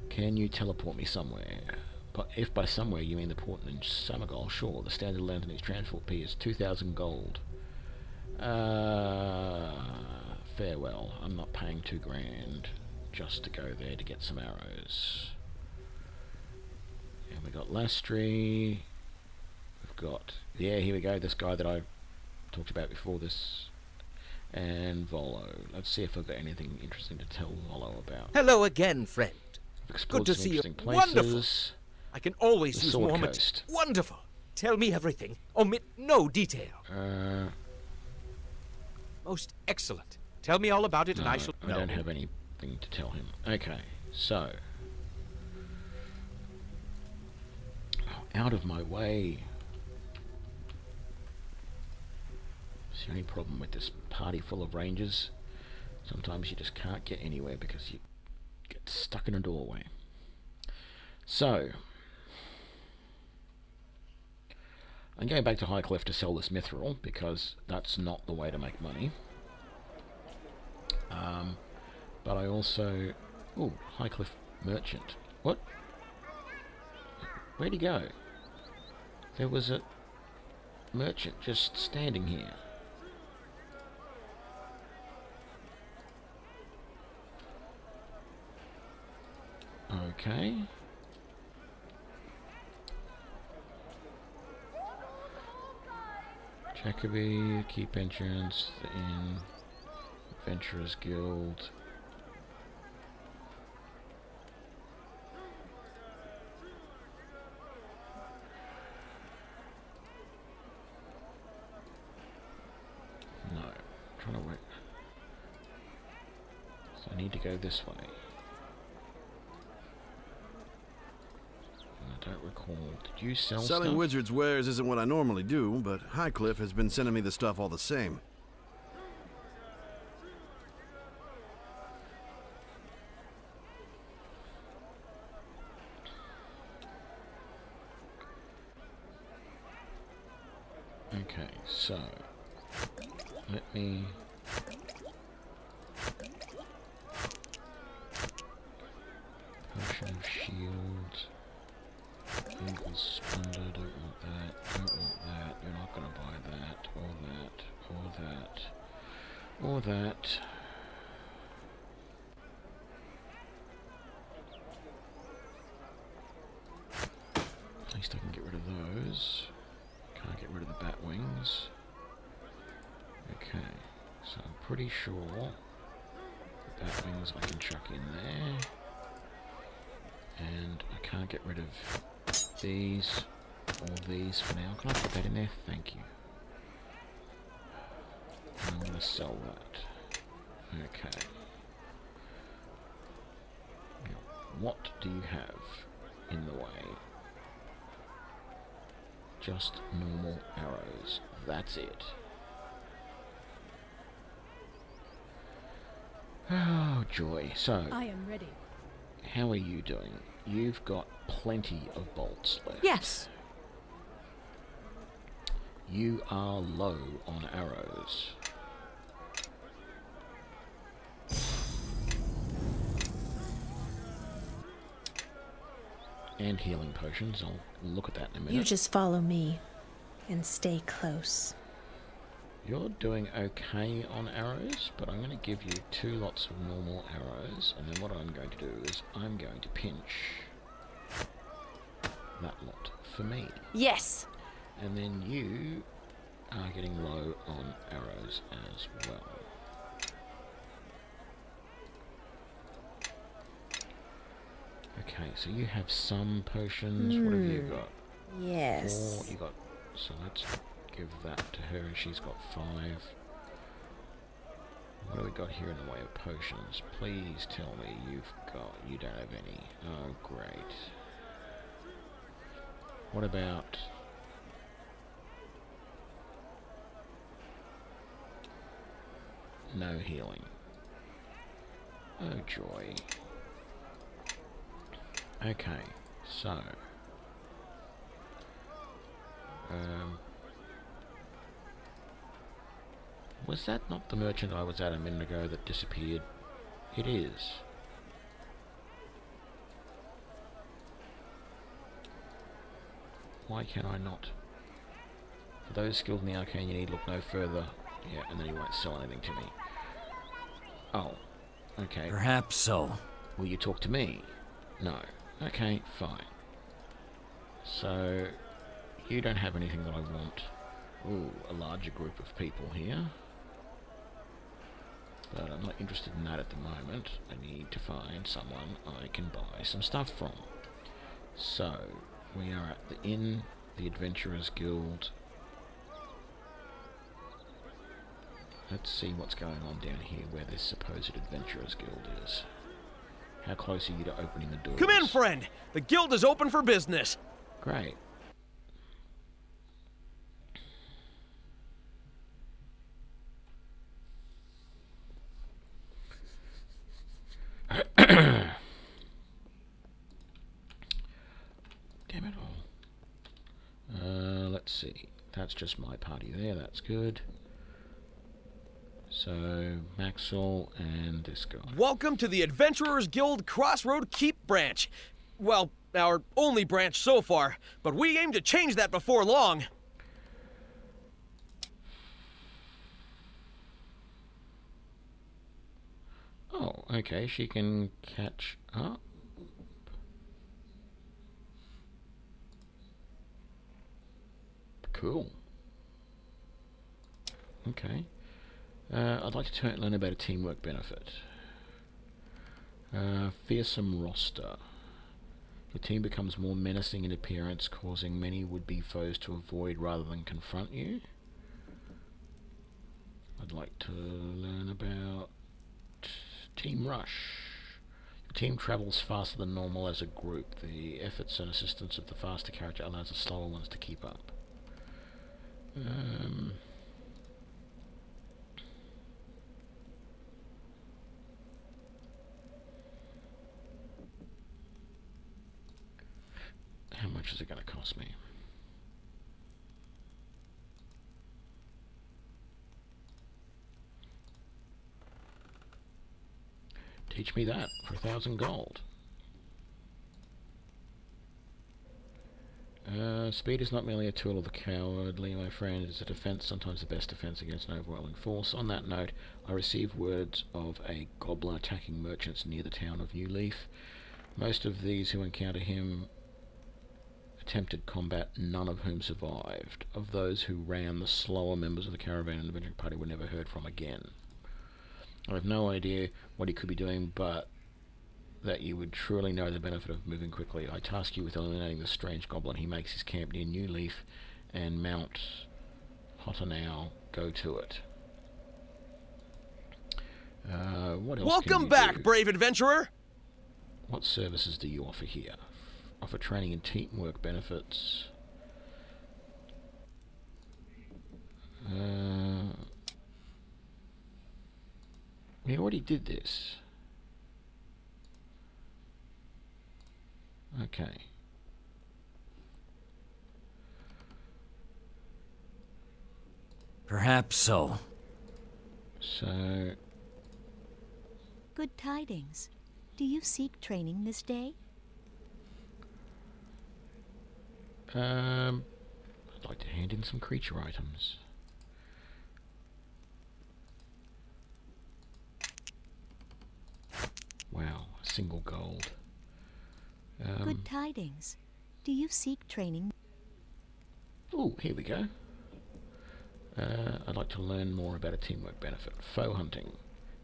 [SPEAKER 1] Can you teleport me somewhere? But if by somewhere you mean the port in Summergold, sure. The standard Lantern's transport fee is 2,000 gold. Farewell. I'm not paying $2,000 just to go there to get some arrows. And we got Lastri. got... Yeah, here we go. This guy that I talked about before this. And Volo. Let's see if I've got anything interesting to tell Volo about.
[SPEAKER 11] Hello again, friend.
[SPEAKER 1] Explored
[SPEAKER 11] Good to
[SPEAKER 1] some
[SPEAKER 11] see you.
[SPEAKER 1] interesting places.
[SPEAKER 11] Wonderful. I can always
[SPEAKER 1] The
[SPEAKER 11] use
[SPEAKER 1] Sword
[SPEAKER 11] more
[SPEAKER 1] Coast.
[SPEAKER 11] Wonderful. Tell me everything. Omit no detail. Most excellent. Tell me all about it and I shall know.
[SPEAKER 1] I don't have anything to tell him. Okay, so... Out of my way. It's the only problem with this party full of rangers. Sometimes you just can't get anywhere because you get stuck in a doorway. So... I'm going back to Highcliffe to sell this mithril because that's not the way to make money. But I also... Ooh, Highcliffe Merchant. What? Where'd he go? There was a merchant just standing here. Okay. Jacoby, Keep Entrance, the Inn, Adventurers Guild. No, I'm trying to work. So I need to go this way. I don't recall. Did you sell
[SPEAKER 12] Selling
[SPEAKER 1] stuff?
[SPEAKER 12] wizard's wares isn't what I normally do, but Highcliffe has been sending me the stuff all the same.
[SPEAKER 1] Okay, so let me Potion of Shield, Eagle Splendor, don't want that, don't want that, you're not gonna buy that, or that, or that, or that. At least I can get rid of those. Can't get rid of the bat wings. Okay, so I'm pretty sure the bat wings I can chuck in there. And I can't get rid of these or these for now. Can I put that in there? Thank you. And I'm going to sell that. Okay. Now, what do you have in the way? Just normal arrows. That's it. Oh, joy. So,
[SPEAKER 4] I am ready.
[SPEAKER 1] how are you doing? You've got plenty of bolts left.
[SPEAKER 2] Yes.
[SPEAKER 1] You are low on arrows. And healing potions. I'll look at that in a minute.
[SPEAKER 2] You just follow me and stay close.
[SPEAKER 1] You're doing okay on arrows, but I'm going to give you 2 lots of normal arrows, and then what I'm going to do is I'm going to pinch that lot for me.
[SPEAKER 3] Yes.
[SPEAKER 1] And then you are getting low on arrows as well. Okay, so you have some potions. What have you got?
[SPEAKER 2] Yes.
[SPEAKER 1] 4. You got. So let's give that to her, and she's got 5. What do we got here in the way of potions? Please tell me you don't have any. Oh, great. What about... no healing? Oh, joy. Okay, so... was that not the merchant I was at a minute ago that disappeared? It is. Why can I not? For those skilled in the arcane, you need look no further. Yeah, and then he won't sell anything to me. Oh, okay.
[SPEAKER 5] Perhaps so.
[SPEAKER 1] Will you talk to me? No. Okay, fine. So, You don't have anything that I want. Ooh, a larger group of people here. But I'm not interested in that at the moment. I need to find someone I can buy some stuff from. So, we are at the inn, the Adventurers Guild. Let's see what's going on down here where this supposed Adventurers Guild is. How close are you to opening the doors?
[SPEAKER 6] Come in, friend! The guild is open for business!
[SPEAKER 1] Great. Damn it all. Let's see. That's just my party there. That's good. So, Maxwell and this guy.
[SPEAKER 6] Welcome to the Adventurers Guild Crossroad Keep branch. Well, our only branch so far, but we aim to change that before long.
[SPEAKER 1] Oh, okay, she can catch up. Cool. Okay. I'd like to learn about a teamwork benefit. Fearsome roster. Your team becomes more menacing in appearance, causing many would-be foes to avoid rather than confront you. I'd like to learn about Team Rush. Your team travels faster than normal as a group. The efforts and assistance of the faster character allows the slower ones to keep up. How much is it going to cost me? Teach me that for 1,000 gold. Speed is not merely a tool of the cowardly, my friend. It is a defense, sometimes the best defense against an overwhelming force. On that note, I received words of a goblin attacking merchants near the town of New Leaf. Most of these who encounter him attempted combat, none of whom survived. Of those who ran, the slower members of the caravan and adventuring party were never heard from again. I have no idea what he could be doing, but that you would truly know the benefit of moving quickly. I task you with eliminating the strange goblin. He makes his camp near New Leaf and Mount Hotanau. Go to it. What else?
[SPEAKER 6] Welcome back, brave adventurer!
[SPEAKER 1] What services do you offer here? Offer training and teamwork benefits. We already did this. Okay.
[SPEAKER 5] Perhaps so.
[SPEAKER 1] So...
[SPEAKER 9] Good tidings. Do you seek training this day?
[SPEAKER 1] I'd like to hand in some creature items. Wow, a single gold.
[SPEAKER 9] Good tidings. Do you seek training?
[SPEAKER 1] Ooh, here we go. I'd like to learn more about a teamwork benefit. Foe hunting.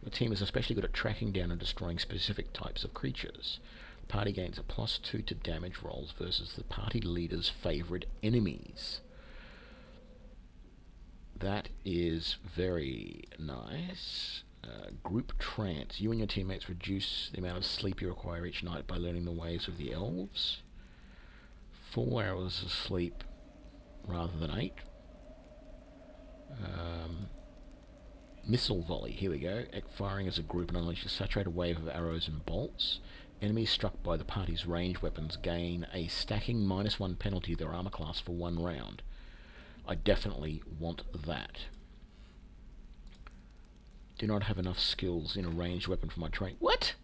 [SPEAKER 1] Your team is especially good at tracking down and destroying specific types of creatures. The party gains a +2 to damage rolls versus the party leader's favourite enemies. That is very nice. Group trance. You and your teammates reduce the amount of sleep you require each night by learning the ways of the elves. 4 hours of sleep rather than 8. Missile volley. Here we go. Firing as a group and unleash a saturated wave of arrows and bolts. Enemies struck by the party's ranged weapons gain a stacking -1 penalty to their armor class for 1 round. I definitely want that. Do not have enough skills in a ranged weapon for my train. What?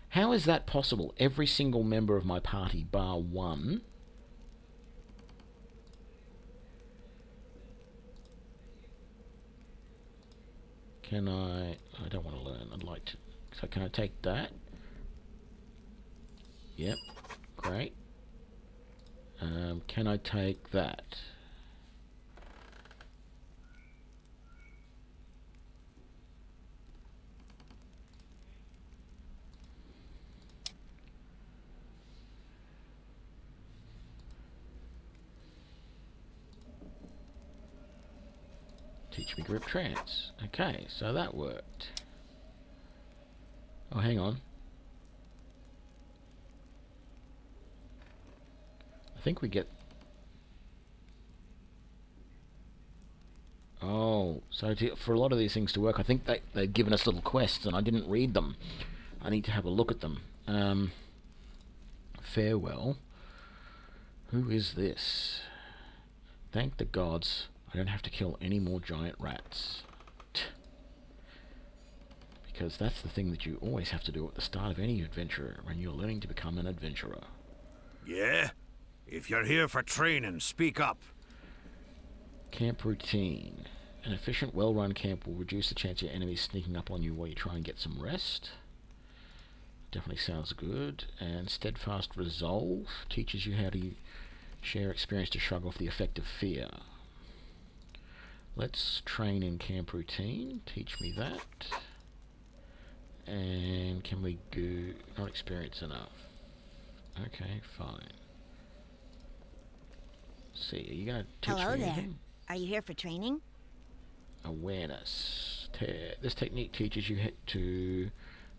[SPEAKER 1] How is that possible? Every single member of my party, bar 1. Can I don't want to learn. I'd like to. So can I take that? Yep. Great. Can Can I take that? Teach me grip trance. Okay, so that worked. Oh, hang on. I think we get... Oh, so for a lot of these things to work, I think they've given us little quests and I didn't read them. I need to have a look at them. Farewell. Who is this? Thank the gods I don't have to kill any more giant rats. Because that's the thing that you always have to do at the start of any adventure when you're learning to become an adventurer.
[SPEAKER 5] Yeah? If you're here for training, speak up.
[SPEAKER 1] Camp routine. An efficient, well-run camp will reduce the chance of your enemies sneaking up on you while you try and get some rest. Definitely sounds good. And steadfast resolve teaches you how to share experience to shrug off the effect of fear. Let's train in camp routine. Teach me that. And can we go... Not experience enough. Okay, fine. See, are you going to teach
[SPEAKER 9] Hello
[SPEAKER 1] me
[SPEAKER 9] there.
[SPEAKER 1] anything?
[SPEAKER 9] Are you here for training?
[SPEAKER 1] Awareness. This technique teaches you to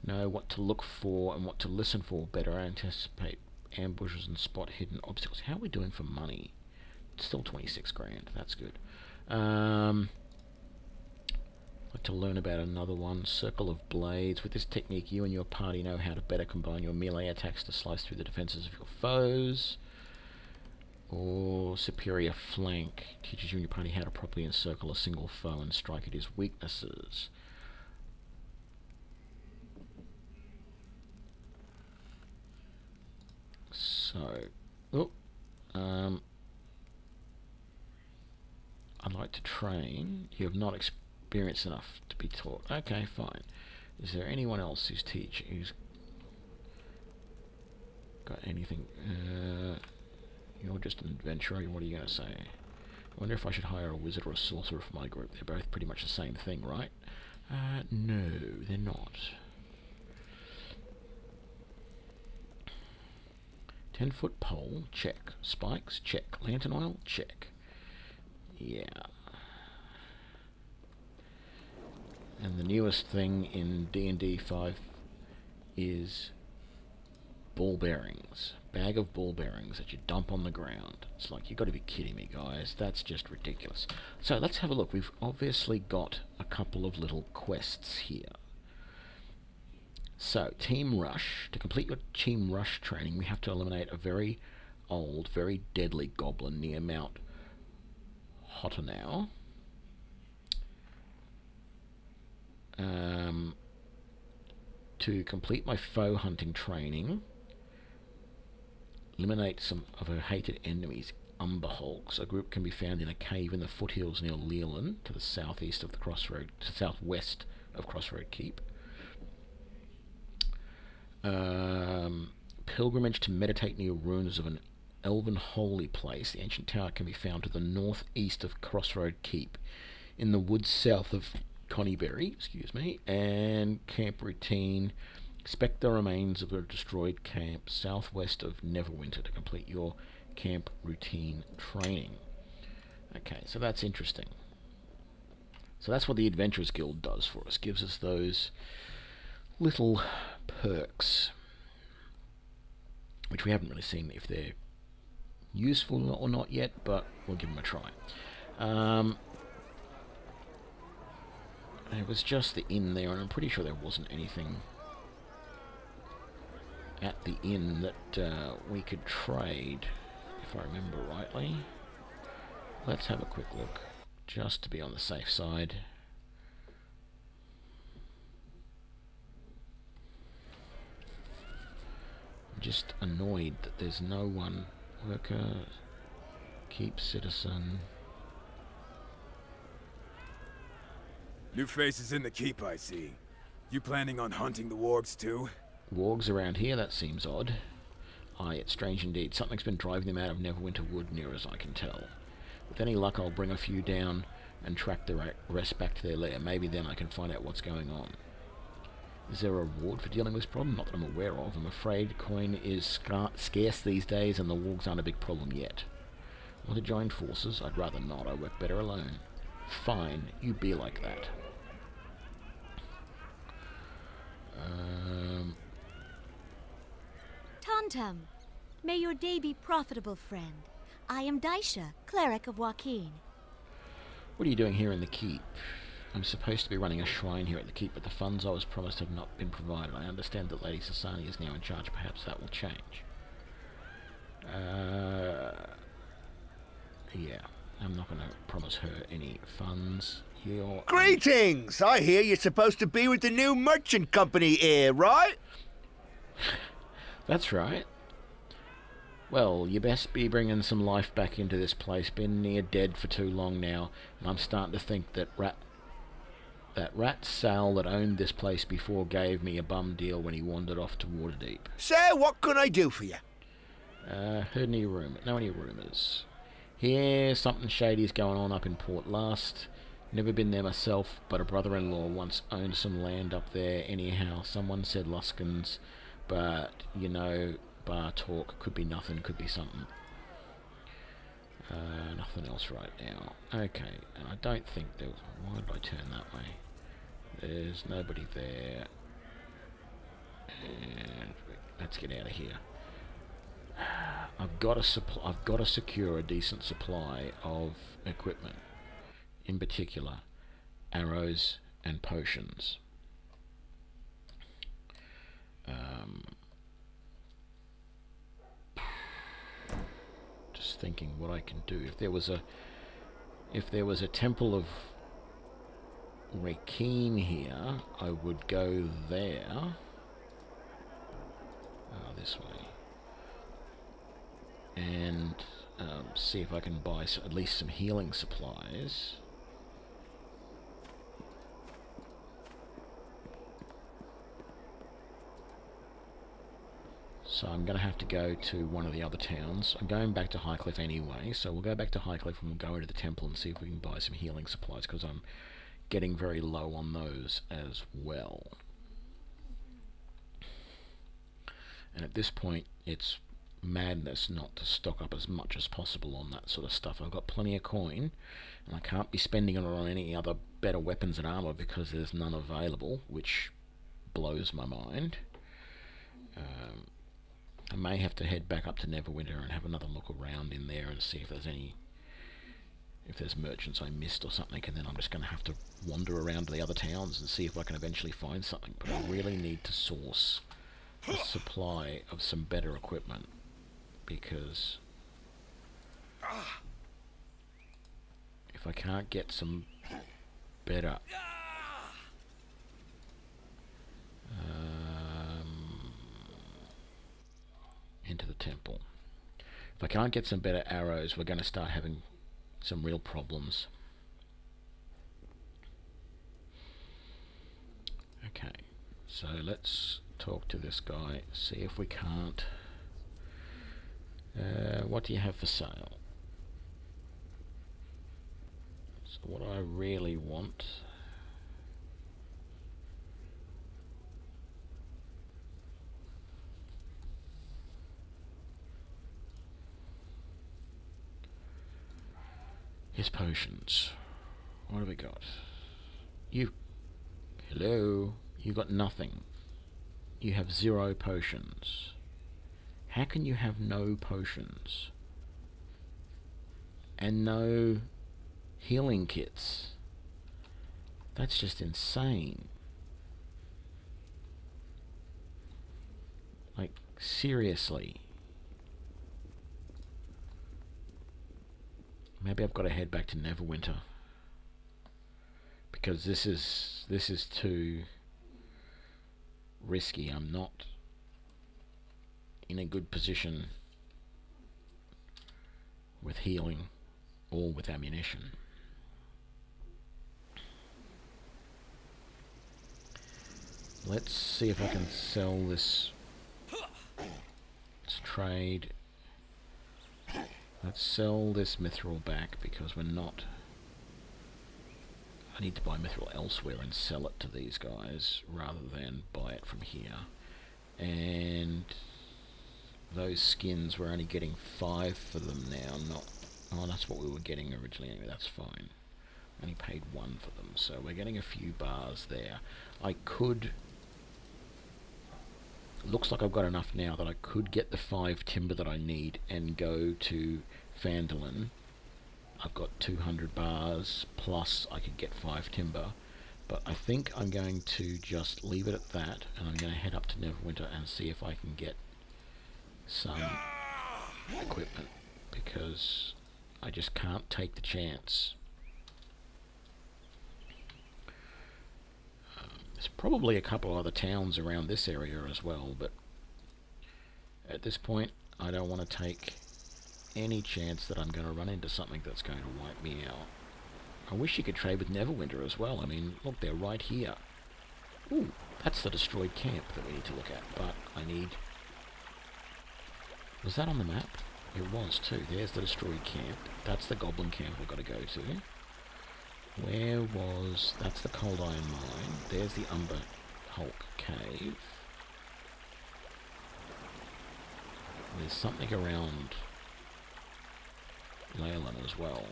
[SPEAKER 1] know what to look for and what to listen for, better anticipate ambushes and spot hidden obstacles. How are we doing for money? It's still 26 grand. That's good. I'd like to learn about another one. Circle of Blades. With this technique, you and your party know how to better combine your melee attacks to slice through the defenses of your foes. Or Superior Flank. Teaches you and your party how to properly encircle a single foe and strike at his weaknesses. So, I'd like to train. You have not experienced enough to be taught. Okay, fine. Is there anyone else who's got anything? You're just an adventurer. What are you going to say? I wonder if I should hire a wizard or a sorcerer for my group. They're both pretty much the same thing, right? No, they're not. 10-foot pole, check. Spikes, check. Lantern oil, check. Yeah. And the newest thing in D&D 5 is ball bearings. Bag of ball bearings that you dump on the ground. It's like, you've got to be kidding me, guys. That's just ridiculous. So let's have a look. We've obviously got a couple of little quests here. So, Team Rush. To complete your Team Rush training, we have to eliminate a very old, very deadly goblin near Mount Hotanau. To complete my foe hunting training, eliminate some of her hated enemies, Umber Hulks. A group can be found in a cave in the foothills near Leland, to the southwest of Crossroad Keep. Pilgrimage to meditate near ruins of an elven holy place. The ancient tower can be found to the northeast of Crossroad Keep, in the woods south of Connieberry, and camp routine. Inspect the remains of a destroyed camp southwest of Neverwinter to complete your camp routine training. Okay, so that's interesting. So that's what the Adventurers Guild does for us. Gives us those little perks, which we haven't really seen if they're useful or not yet, but we'll give them a try. It was just the inn there, and I'm pretty sure there wasn't anything at the inn that we could trade, if I remember rightly. Let's have a quick look, just to be on the safe side. I'm just annoyed that there's no one. Worker, keep citizen.
[SPEAKER 13] New faces in the keep, I see. You planning on hunting the wargs too?
[SPEAKER 1] Wargs around here? That seems odd. Aye, it's strange indeed. Something's been driving them out of Neverwinter Wood, near as I can tell. With any luck, I'll bring a few down and track the rest back to their lair. Maybe then I can find out what's going on. Is there a reward for dealing with this problem? Not that I'm aware of. I'm afraid coin is scarce these days, and the wargs aren't a big problem yet. Want to join forces? I'd rather not. I work better alone. Fine, you be like that.
[SPEAKER 9] Tantum, may your day be profitable, friend. I am Daisha, cleric of Joaquin.
[SPEAKER 1] What are you doing here in the keep? I'm supposed to be running a shrine here at the keep, but the funds I was promised have not been provided. I understand that Lady Sasani is now in charge. Perhaps that will change. Yeah, I'm not going to promise her any funds.
[SPEAKER 14] Greetings! I hear you're supposed to be with the new merchant company here, right?
[SPEAKER 1] That's right. Well, you best be bringing some life back into this place. Been near dead for too long now, and I'm starting to think that Rat Sal that owned this place before gave me a bum deal when he wandered off to Waterdeep.
[SPEAKER 14] So, what can I do for you?
[SPEAKER 1] Heard any rumours. Hear something shady's going on up in Port Last. Never been there myself, but a brother-in-law once owned some land up there anyhow. Someone said Luskins, but, you know, bar talk. Could be nothing, could be something. Nothing else right now. Okay, and I don't think there was... Why did I turn that way? There's nobody there. And let's get out of here. I've got to secure a decent supply of equipment. In particular, arrows and potions. Just thinking what I can do. If there was a temple of Joaquin here, I would go there. This way. And see if I can buy at least some healing supplies. So I'm going to have to go to one of the other towns. I'm going back to Highcliffe anyway, so we'll go back to Highcliffe and we'll go into the temple and see if we can buy some healing supplies, because I'm getting very low on those as well. And at this point, it's madness not to stock up as much as possible on that sort of stuff. I've got plenty of coin, and I can't be spending it on any other better weapons and armor because there's none available, which blows my mind. I may have to head back up to Neverwinter and have another look around in there and see if there's merchants I missed or something, and then I'm just going to have to wander around to the other towns and see if I can eventually find something. But I really need to source a supply of some better equipment, because if I can't get some better into the temple, if I can't get some better arrows, we're going to start having some real problems. Okay, so let's talk to this guy, see if we can't... what do you have for sale? So what I really want... is potions. What have we got? Hello? You got nothing. You have 0 potions. How can you have no potions? And no healing kits? That's just insane. Like, seriously. Maybe I've got to head back to Neverwinter, because this is too risky. I'm not in a good position with healing or with ammunition. Let's see if I can sell this. Let's trade. Let's sell this mithril back because we're not... I need to buy mithril elsewhere and sell it to these guys rather than buy it from here. And those skins, we're only getting 5 for them now, not... Oh, that's what we were getting originally anyway, that's fine. Only paid 1 for them, so we're getting a few bars there. I could... Looks like I've got enough now that I could get the 5 timber that I need and go to Phandalin. I've got 200 bars, plus I could get 5 timber. But I think I'm going to just leave it at that, and I'm going to head up to Neverwinter and see if I can get some equipment, because I just can't take the chance. There's probably a couple other towns around this area as well, but at this point I don't want to take any chance that I'm going to run into something that's going to wipe me out. I wish you could trade with Neverwinter as well. I mean, look, they're right here. Ooh, that's the destroyed camp that we need to look at, but I need... Was that on the map? It was too. There's the destroyed camp. That's the goblin camp we've got to go to. Where was... That's the cold iron mine. There's the Umber Hulk cave. There's something around Leyland as well.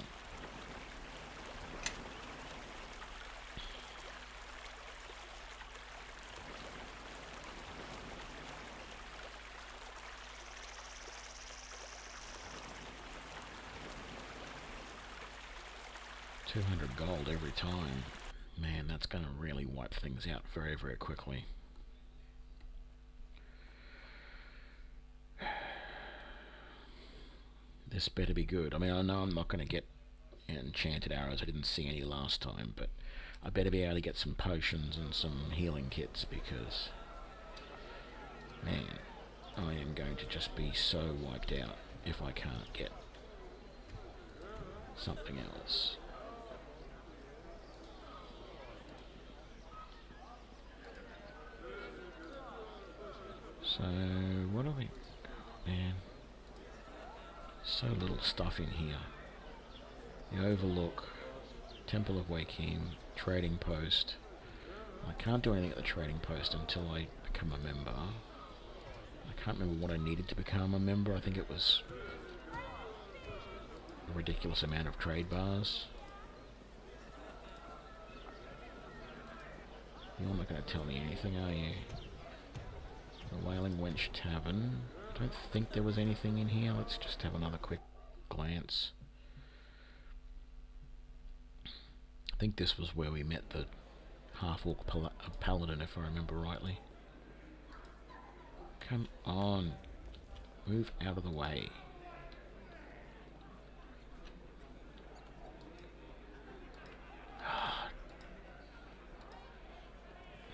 [SPEAKER 1] $200 gold every time. Man, that's going to really wipe things out very, very quickly. This better be good. I mean, I know I'm not going to get enchanted arrows. I didn't see any last time, but I better be able to get some potions and some healing kits, because, man, I am going to just be so wiped out if I can't get something else. So, what are we... Man, so little stuff in here. The Overlook, Temple of Wakeem, Trading Post. I can't do anything at the Trading Post until I become a member. I can't remember what I needed to become a member. I think it was a ridiculous amount of trade bars. You're not going to tell me anything, are you? The Wailing Wench Tavern. I don't think there was anything in here. Let's just have another quick glance. I think this was where we met the half-orc paladin, if I remember rightly. Come on. Move out of the way.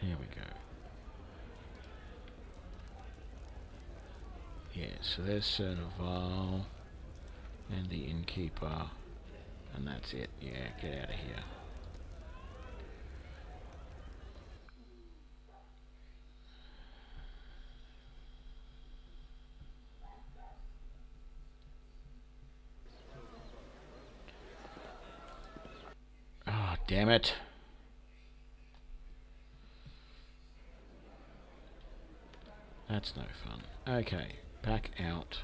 [SPEAKER 1] Here we go. Yeah, so there's Cernaval and the innkeeper, and that's it. Yeah, get out of here. Ah, damn it. That's no fun. Okay, back out.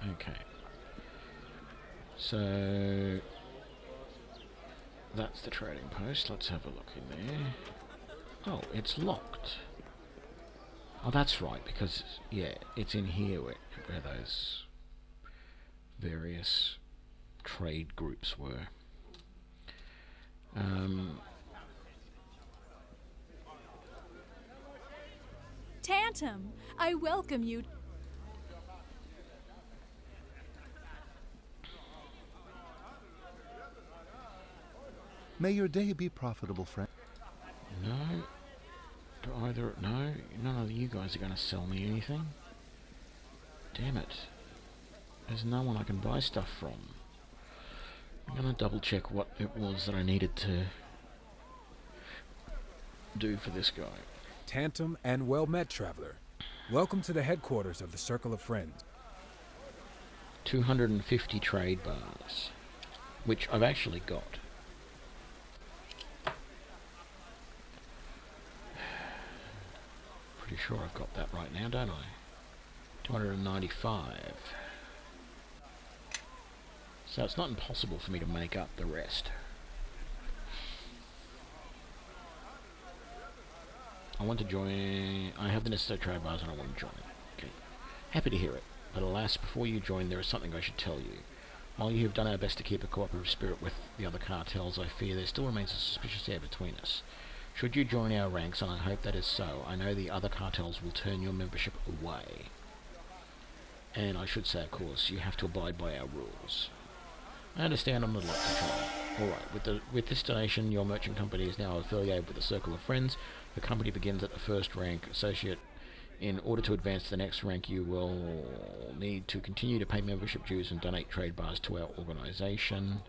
[SPEAKER 1] Okay. So that's the trading post. Let's have a look in there. Oh, it's locked. Oh, that's right, because, yeah, it's in here where those various trade groups were.
[SPEAKER 4] Tantum, I welcome you.
[SPEAKER 10] May your day be profitable, friend.
[SPEAKER 1] No. No, none of you guys are going to sell me anything. Damn it. There's no one I can buy stuff from. I'm gonna double check what it was that I needed to do for this guy.
[SPEAKER 13] Tantum and well met, traveler. Welcome to the headquarters of the Circle of Friends.
[SPEAKER 1] 250 trade bars, which I've actually got. Pretty sure I've got that right now, don't I? 295. So it's not impossible for me to make up the rest. I want to join. I have the necessary trade bars and I want to join. Okay. Happy to hear it. But alas, before you join, there is something I should tell you. While you have done our best to keep a cooperative spirit with the other cartels, I fear there still remains a suspicious air between us. Should you join our ranks, and I hope that is so, I know the other cartels will turn your membership away. And I should say, of course, you have to abide by our rules. I understand I'm not allowed to try. Alright, with this donation, your merchant company is now affiliated with the Circle of Friends. The company begins at the first rank associate. In order to advance to the next rank, you will need to continue to pay membership dues and donate trade bars to our organization.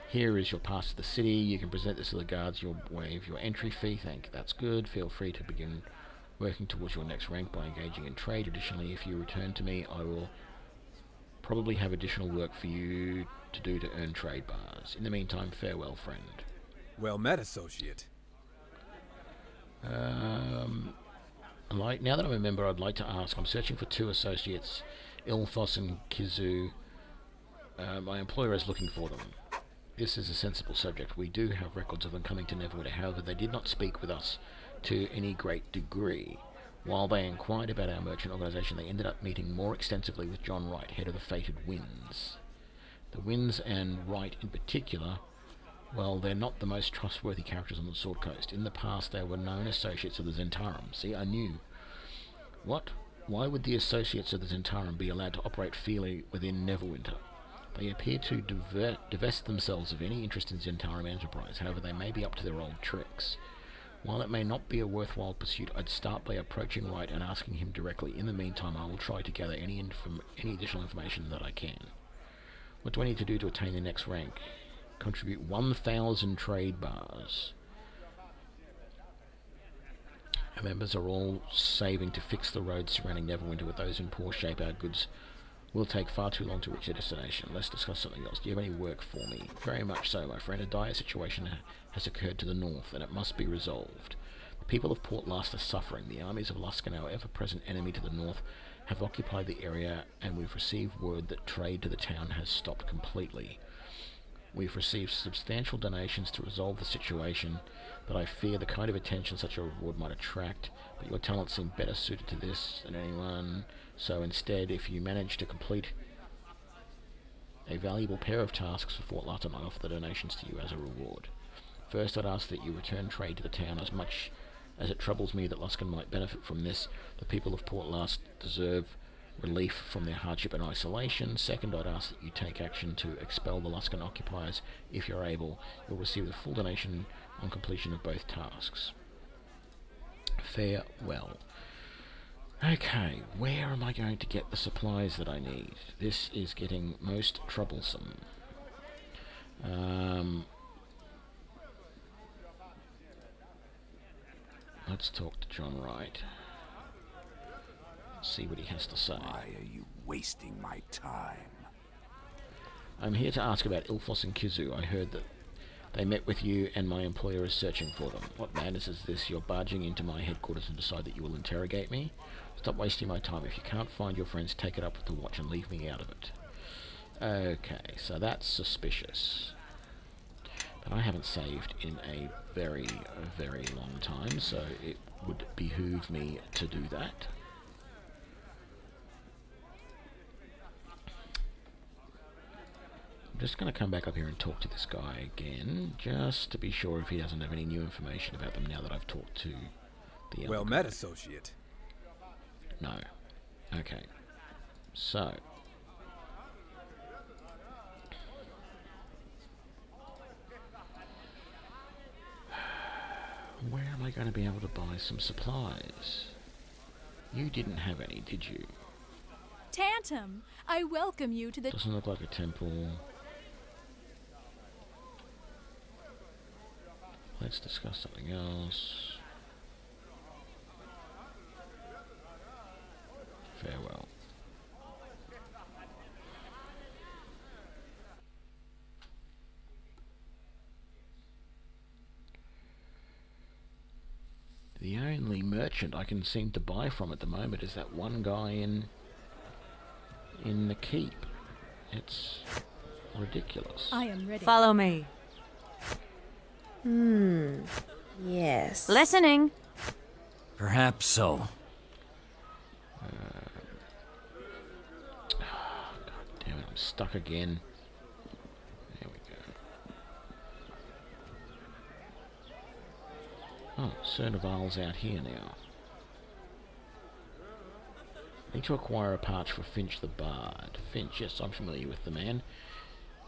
[SPEAKER 1] Here is your pass to the city. You can present this to the guards. You'll waive your entry fee. That's good. Feel free to begin working towards your next rank by engaging in trade. Additionally, if you return to me, I will probably have additional work for you to do to earn trade bars. In the meantime, farewell, friend.
[SPEAKER 13] Well met, associate.
[SPEAKER 1] Now that I'm a member, I'd like to ask. I'm searching for 2 associates, Ilthos and Kizu. My employer is looking for them. This is a sensible subject. We do have records of them coming to Neverwinter. However, they did not speak with us to any great degree. While they inquired about our merchant organization, they ended up meeting more extensively with John Wright, head of the fated Winds. The Winds, and Wright in particular, well, they're not the most trustworthy characters on the Sword Coast. In the past, they were known associates of the Zentarum. See, I knew. What? Why would the associates of the Zentarum be allowed to operate freely within Neverwinter? They appear to divest themselves of any interest in Zentarum enterprise. However, they may be up to their old tricks. While it may not be a worthwhile pursuit, I'd start by approaching Wright and asking him directly. In the meantime, I will try to gather any additional information that I can. What do I need to do to attain the next rank? Contribute 1,000 trade bars. Our members are all saving to fix the roads surrounding Neverwinter. With those in poor shape, our goods will take far too long to reach their destination. Let's discuss something else. Do you have any work for me? Very much so, my friend. A dire situation has occurred to the north, and it must be resolved. The people of Port Last are suffering. The armies of Luskan, our ever-present enemy to the north, have occupied the area, and we've received word that trade to the town has stopped completely. We've received substantial donations to resolve the situation, but I fear the kind of attention such a reward might attract, but your talents seem better suited to this than anyone, so instead, if you manage to complete a valuable pair of tasks for Fort Lawton, I offer the donations to you as a reward. First, I'd ask that you return trade to the town. As much as it troubles me that Luskan might benefit from this, the people of Port Last deserve relief from their hardship and isolation. Second, I'd ask that you take action to expel the Luskan occupiers. If you're able, you'll receive the full donation on completion of both tasks. Farewell. Okay, where am I going to get the supplies that I need? This is getting most troublesome. Let's talk to John Wright. See what he has to say.
[SPEAKER 15] Why are you wasting my time?
[SPEAKER 1] I'm here to ask about Ilthos and Kizu. I heard that they met with you and my employer is searching for them. What madness is this? You're barging into my headquarters and decide that you will interrogate me? Stop wasting my time. If you can't find your friends, take it up with the watch and leave me out of it. Okay, so that's suspicious. But I haven't saved in a very, very long time, so it would behoove me to do that. I'm just going to come back up here and talk to this guy again, just to be sure if he doesn't have any new information about them now that I've talked to the other
[SPEAKER 13] Well
[SPEAKER 1] guy.
[SPEAKER 13] met, associate.
[SPEAKER 1] No. Okay. So. Where am I going to be able to buy some supplies? You didn't have any, did you?
[SPEAKER 4] Tantum, I welcome you to the...
[SPEAKER 1] Doesn't look like a temple. Let's discuss something else. Farewell. The only merchant I can seem to buy from at the moment is that one guy in the keep. It's ridiculous.
[SPEAKER 4] I am ready.
[SPEAKER 3] Follow me.
[SPEAKER 2] Yes.
[SPEAKER 3] Listening.
[SPEAKER 5] Perhaps so.
[SPEAKER 1] God damn it, I'm stuck again. There we go. Oh, Cernaval's out here now. Need to acquire a patch for Finch the Bard. Finch, yes, I'm familiar with the man.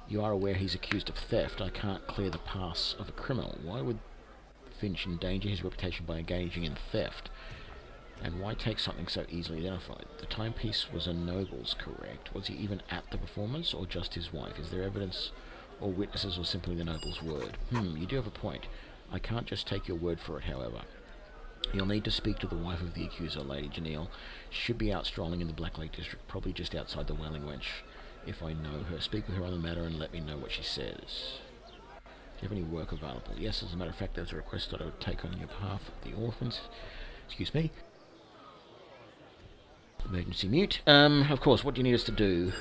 [SPEAKER 1] You are aware he's accused of theft. I can't clear the pass of a criminal. Why would Finch endanger his reputation by engaging in theft? And why take something so easily identified? The timepiece was a noble's, correct? Was he even at the performance, or just his wife? Is there evidence or witnesses, or simply the noble's word? You do have a point. I can't just take your word for it, however. You'll need to speak to the wife of the accuser, Lady Janelle. She should be out strolling in the Black Lake District, probably just outside the Wailing Wench. If I know her, speak with her on the matter and let me know what she says. Do you have any work available? Yes, as a matter of fact, there's a request that I would take on your behalf of the orphans. Excuse me. Emergency mute. Of course, what do you need us to do?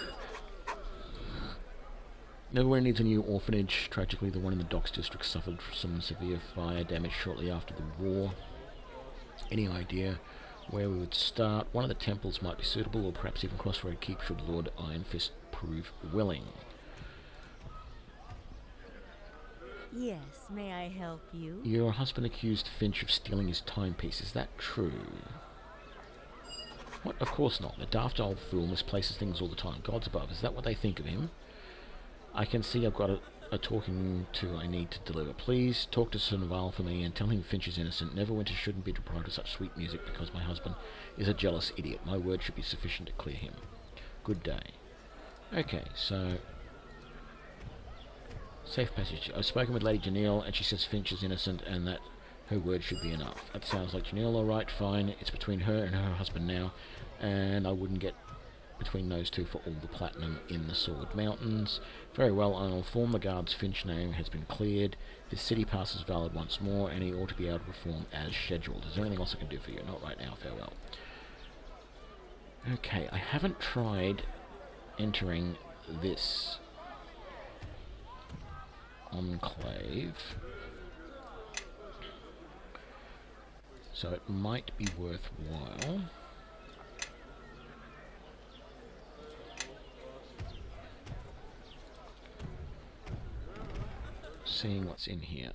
[SPEAKER 1] Neverwinter needs a new orphanage. Tragically, the one in the Docks District suffered some severe fire damage shortly after the war. Any idea where we would start? One of the temples might be suitable, or perhaps even Crossroad Keep should Lord Ironfist prove willing.
[SPEAKER 16] Yes, may I help you?
[SPEAKER 1] Your husband accused Finch of stealing his timepiece. Is that true? What? Of course not. The daft old fool misplaces things all the time. Gods above. Is that what they think of him? I can see I've got a talking to I need to deliver. Please talk to Cernaval for me and tell him Finch is innocent. Neverwinter shouldn't be deprived of such sweet music because my husband is a jealous idiot. My word should be sufficient to clear him. Good day. Okay, so... Safe passage. I've spoken with Lady Janelle and she says Finch is innocent and that her word should be enough. That sounds like Janelle, alright, fine. It's between her and her husband now, and I wouldn't get between those two for all the platinum in the Sword Mountains. Very well, I'll inform the guards Finch name has been cleared. His city pass is valid once more, and he ought to be able to perform as scheduled. Is there anything else I can do for you? Not right now, farewell. Okay, I haven't tried entering this enclave, so it might be worthwhile. Seeing what's in here.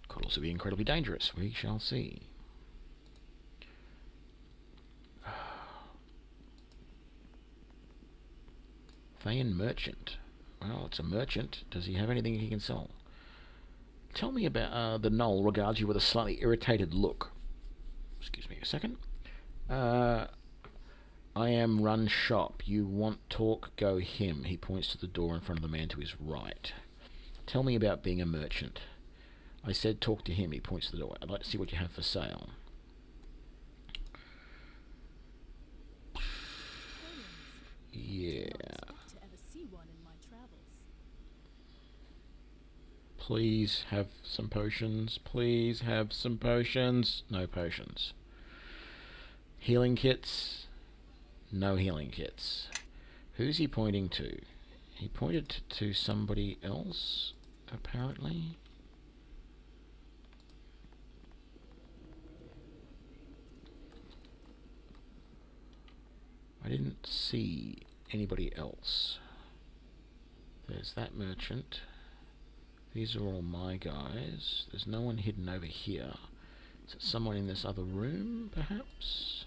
[SPEAKER 1] Could also be incredibly dangerous. We shall see. Thayan Merchant. Well, it's a merchant. Does he have anything he can sell? Tell me about the Knoll regards you with a slightly irritated look. Excuse me a second. I am run shop. You want talk, go him. He points to the door in front of the man to his right. Tell me about being a merchant. I said talk to him. He points to the door. I'd like to see what you have for sale. Yeah. Please have some potions. Please have some potions. No potions. Healing kits. No healing kits. Who's he pointing to? He pointed to somebody else, apparently. I didn't see anybody else. There's that merchant. These are all my guys. There's no one hidden over here. Is it someone in this other room, perhaps?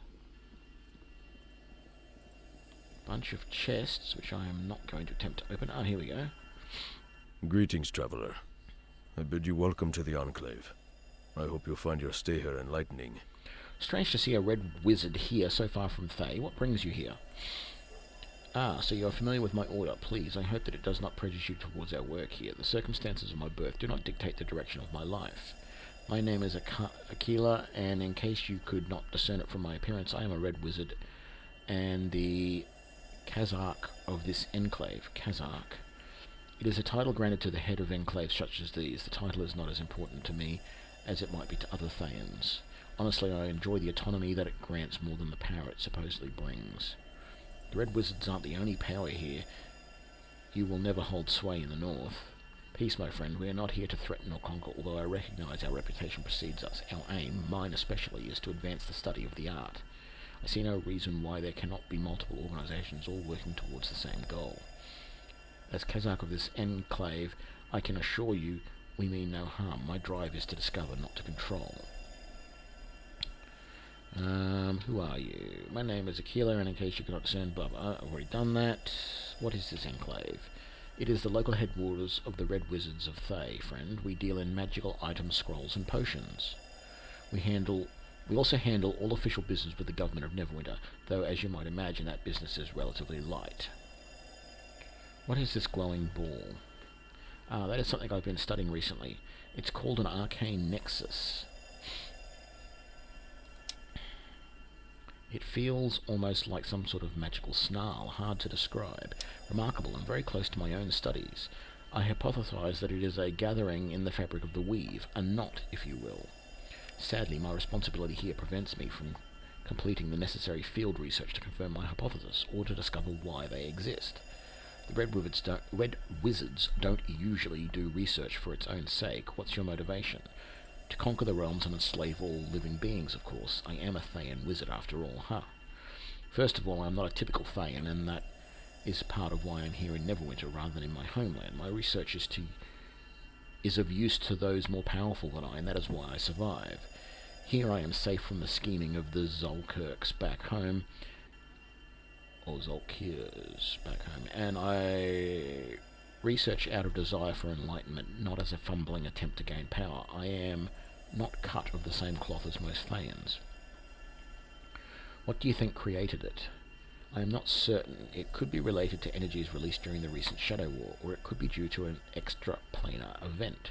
[SPEAKER 1] Bunch of chests, which I am not going to attempt to open. Ah, here we go.
[SPEAKER 17] Greetings, traveler. I bid you welcome to the Enclave. I hope you'll find your stay here enlightening.
[SPEAKER 1] Strange to see a red wizard here so far from Thay. What brings you here? Ah, so you are familiar with my order. Please, I hope that it does not prejudice you towards our work here. The circumstances of my birth do not dictate the direction of my life. My name is Aquila, and in case you could not discern it from my appearance, I am a red wizard, and the Kazakh of this enclave. Kazakh. It is a title granted to the head of enclaves such as these. The title is not as important to me as it might be to other Thayans. Honestly, I enjoy the autonomy that it grants more than the power it supposedly brings. The Red Wizards aren't the only power here. You will never hold sway in the north. Peace, my friend. We are not here to threaten or conquer, although I recognize our reputation precedes us. Our aim, mine especially, is to advance the study of the art. I see no reason why there cannot be multiple organizations all working towards the same goal. As Kazakh of this enclave, I can assure you we mean no harm. My drive is to discover, not to control. Who are you? My name is Aquila, and in case you cannot discern, blah blah, I've already done that. What is this enclave? It is the local headquarters of the Red Wizards of Thay, friend. We deal in magical items, scrolls, and potions. We also handle all official business with the government of Neverwinter, though as you might imagine, that business is relatively light. What is this glowing ball? Ah, that is something I've been studying recently. It's called an arcane nexus. It feels almost like some sort of magical snarl, hard to describe, remarkable and very close to my own studies. I hypothesize that it is a gathering in the fabric of the weave, a knot, if you will. Sadly, my responsibility here prevents me from completing the necessary field research to confirm my hypothesis, or to discover why they exist. The Red Wizards don't usually do research for its own sake. What's your motivation? To conquer the realms and enslave all living beings, of course. I am a Thayan wizard after all, huh? First of all, I'm not a typical Thayan, and that is part of why I'm here in Neverwinter rather than in my homeland. My research is of use to those more powerful than I, and that is why I survive. Here I am safe from the scheming of the Zolkirks back home, or Zolkirs back home, and I research out of desire for enlightenment, not as a fumbling attempt to gain power. I am not cut of the same cloth as most Thayans. What do you think created it? I am not certain. It could be related to energies released during the recent Shadow War, or it could be due to an extraplanar event.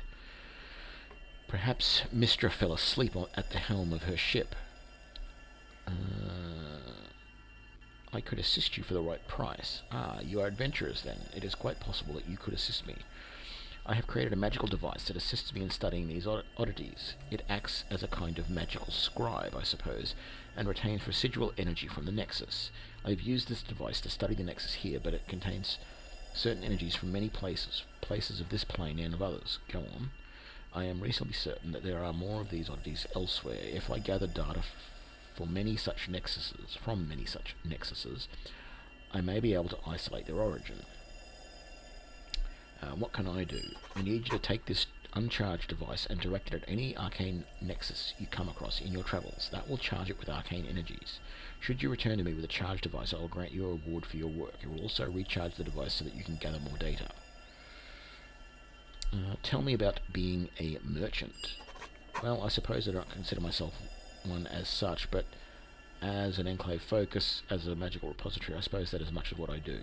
[SPEAKER 1] Perhaps Mistra fell asleep at the helm of her ship. I could assist you for the right price. Ah, you are adventurers then. It is quite possible that you could assist me. I have created a magical device that assists me in studying these oddities. It acts as a kind of magical scribe, I suppose, and retains residual energy from the Nexus. I have used this device to study the Nexus here, but it contains certain energies from many places of this plane and of others. Go on. I am reasonably certain that there are more of these oddities elsewhere. If I gather data from many such nexuses, I may be able to isolate their origin. What can I do? I need you to take this uncharged device and direct it at any arcane nexus you come across in your travels. That will charge it with arcane energies. Should you return to me with a charged device, I will grant you a reward for your work. It will also recharge the device so that you can gather more data. Tell me about being a merchant. Well, I suppose I don't consider myself one as such, but as an enclave focus, as a magical repository, I suppose that is much of what I do.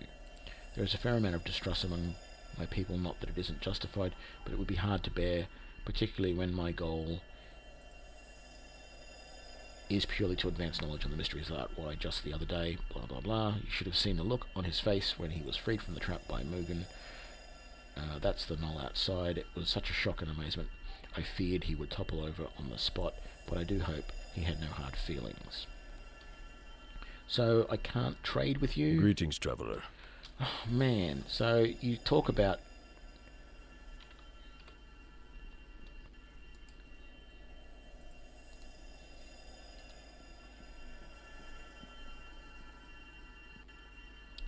[SPEAKER 1] There is a fair amount of distrust among my people, not that it isn't justified, but it would be hard to bear, particularly when my goal is purely to advance knowledge on the mysteries of art. Why, just the other day, blah blah blah, you should have seen the look on his face when he was freed from the trap by Mugen. That's the knoll outside. It was such a shock and amazement. I feared he would topple over on the spot, but I do hope he had no hard feelings. So, I can't trade with you?
[SPEAKER 17] Greetings, traveler.
[SPEAKER 1] Oh, man. So, you talk about...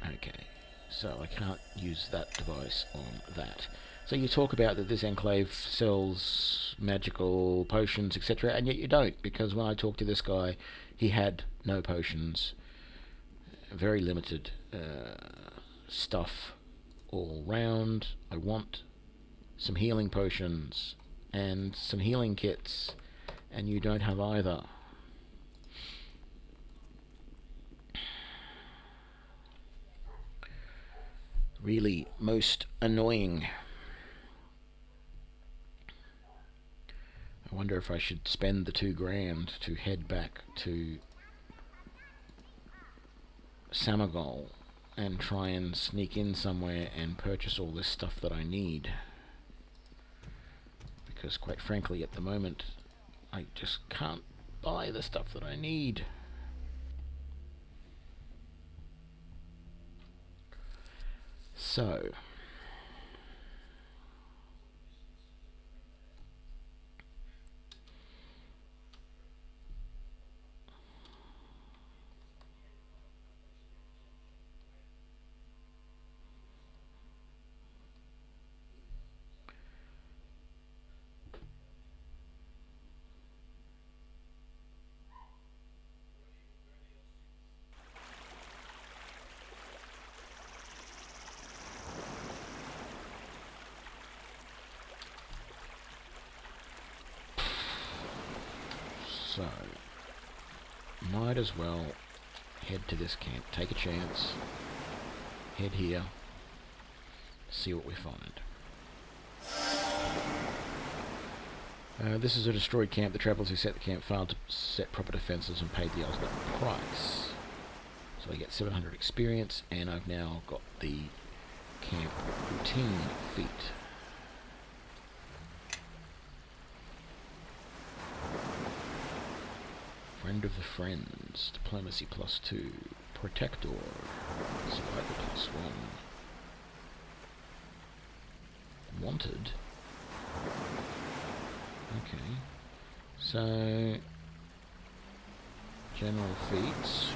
[SPEAKER 1] Okay. So, I can't use that device on that. So you talk about that this enclave sells magical potions, etc., and yet you don't, because when I talked to this guy, he had no potions, very limited stuff all round. I want some healing potions and some healing kits, and you don't have either. really most annoying. I wonder if I should spend the $2,000 to head back to Samagol and try and sneak in somewhere and purchase all this stuff that I need. Because quite frankly, at the moment, I just can't buy the stuff that I need. So, might as well head to this camp, take a chance, head here, see what we find. This is a destroyed camp. The travellers who set the camp failed to set proper defences and paid the ultimate price. So I get 700 experience, and I've now got the camp routine feat. Friend of the Friends, Diplomacy +2, Protector, Survival +1. Wanted. Okay. So, general feats.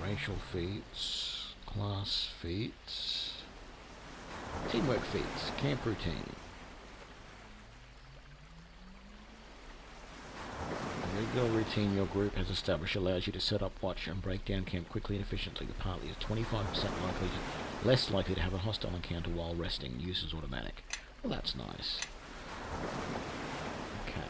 [SPEAKER 1] Racial feats, class feats. Teamwork feats, camp routine. The regular routine your group has established allows you to set up, watch, and break down camp quickly and efficiently. The party is 25% less likely to have a hostile encounter while resting. Use is automatic. Well, that's nice. Okay.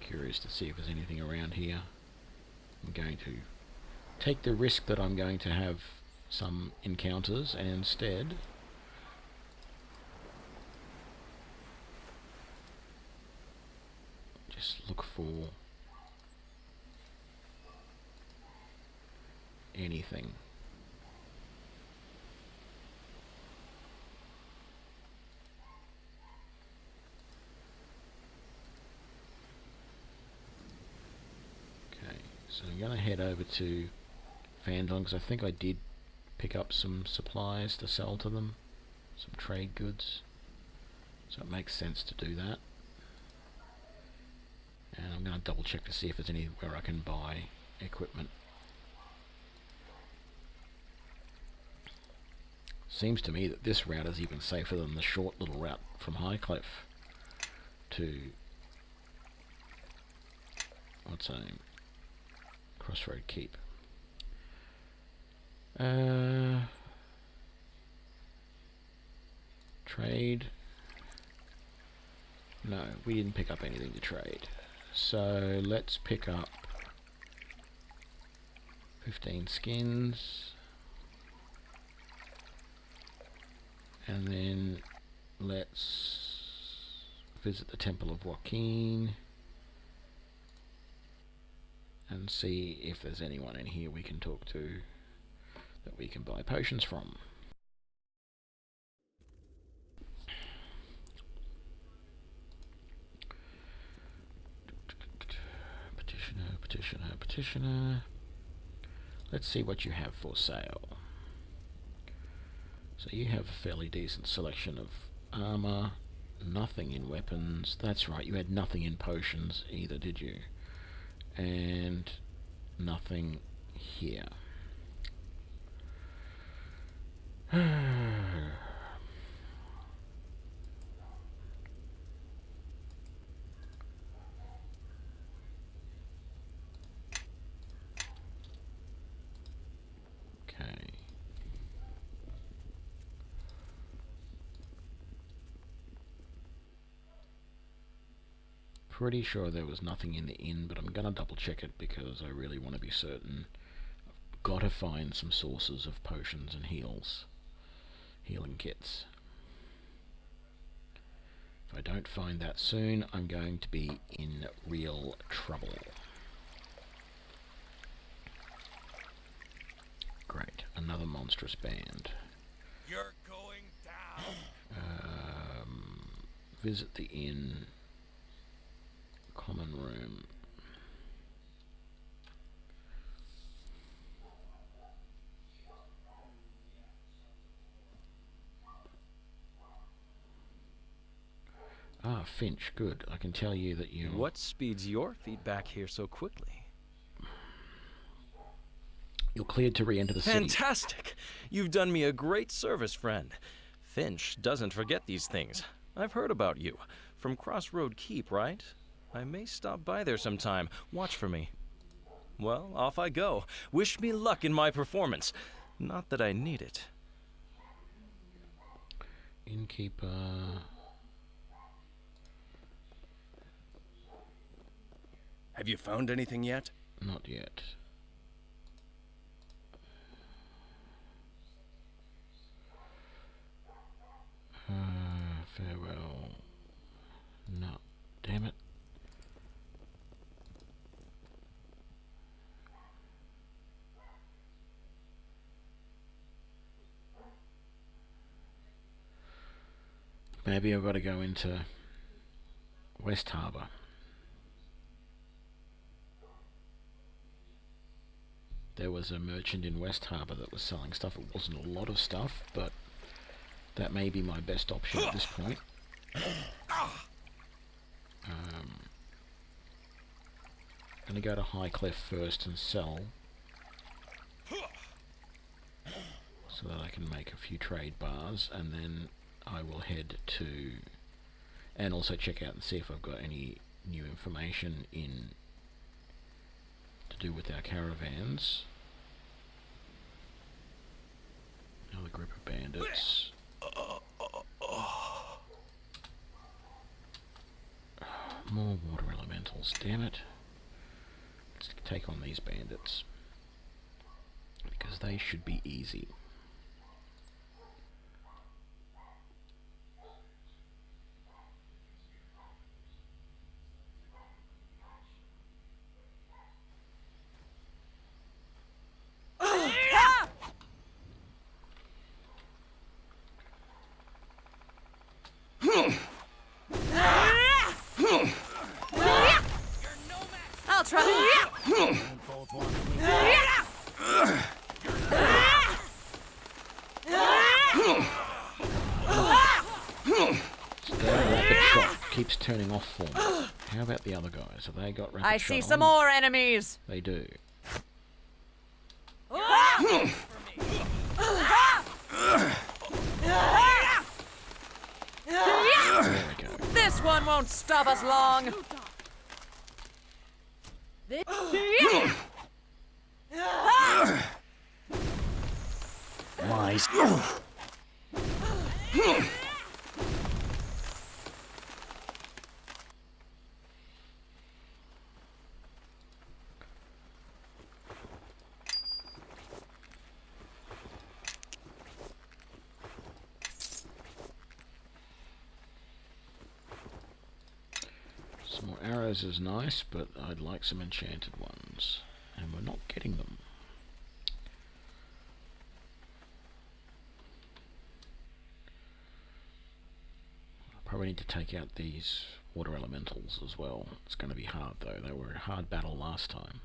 [SPEAKER 1] Curious to see if there's anything around here. I'm going to take the risk that I'm going to have some encounters and instead just look for anything. So I'm going to head over to Fandon because I think I did pick up some supplies to sell to them, some trade goods, so it makes sense to do that. And I'm going to double check to see if there's anywhere I can buy equipment. Seems to me that this route is even safer than the short little route from Highcliffe to what's her name? Crossroad Keep. Trade. No, we didn't pick up anything to trade. So let's pick up 15 skins. And then let's visit the Temple of Joaquin and see if there's anyone in here we can talk to that we can buy potions from. Petitioner. Let's see what you have for sale. So you have a fairly decent selection of armor, nothing in weapons. That's right, you had nothing in potions either, did you? And nothing here. Okay. Pretty sure there was nothing in the inn, but I'm gonna double check it because I really want to be certain. I've got to find some sources of potions and healing kits. If I don't find that soon, I'm going to be in real trouble. Great, another monstrous band.
[SPEAKER 11] You're going down.
[SPEAKER 1] Visit the inn. Common room. Ah, Finch, good. I can tell you that you...
[SPEAKER 7] What speeds your feet back here so quickly?
[SPEAKER 1] You're cleared to re-enter the city.
[SPEAKER 7] Fantastic! You've done me a great service, friend. Finch doesn't forget these things. I've heard about you. From Crossroad Keep, right? I may stop by there sometime. Watch for me. Well, off I go. Wish me luck in my performance. Not that I need it.
[SPEAKER 1] Innkeeper...
[SPEAKER 11] Have you found anything yet?
[SPEAKER 1] Not yet. Farewell. No. Damn it. Maybe I've got to go into West Harbour. There was a merchant in West Harbour that was selling stuff. It wasn't a lot of stuff, but that may be my best option at this point. I'm going to go to Highcliffe first and sell, so that I can make a few trade bars, and then I will head to, and also check out and see if I've got any new information in to do with our caravans. Another group of bandits. More water elementals, damn it. Let's take on these bandits, because they should be easy.
[SPEAKER 3] I'll try.
[SPEAKER 1] Rapid shot keeps turning off for me. How about the other guys? Have they got rapid shot?
[SPEAKER 3] I see some more enemies.
[SPEAKER 1] They do. There we go.
[SPEAKER 3] This one won't stop us long.
[SPEAKER 5] Lies.
[SPEAKER 1] Some more arrows is nice, but I'd like some enchanted ones, and we're not getting them. I probably need to take out these water elementals as well. It's going to be hard though. They were a hard battle last time.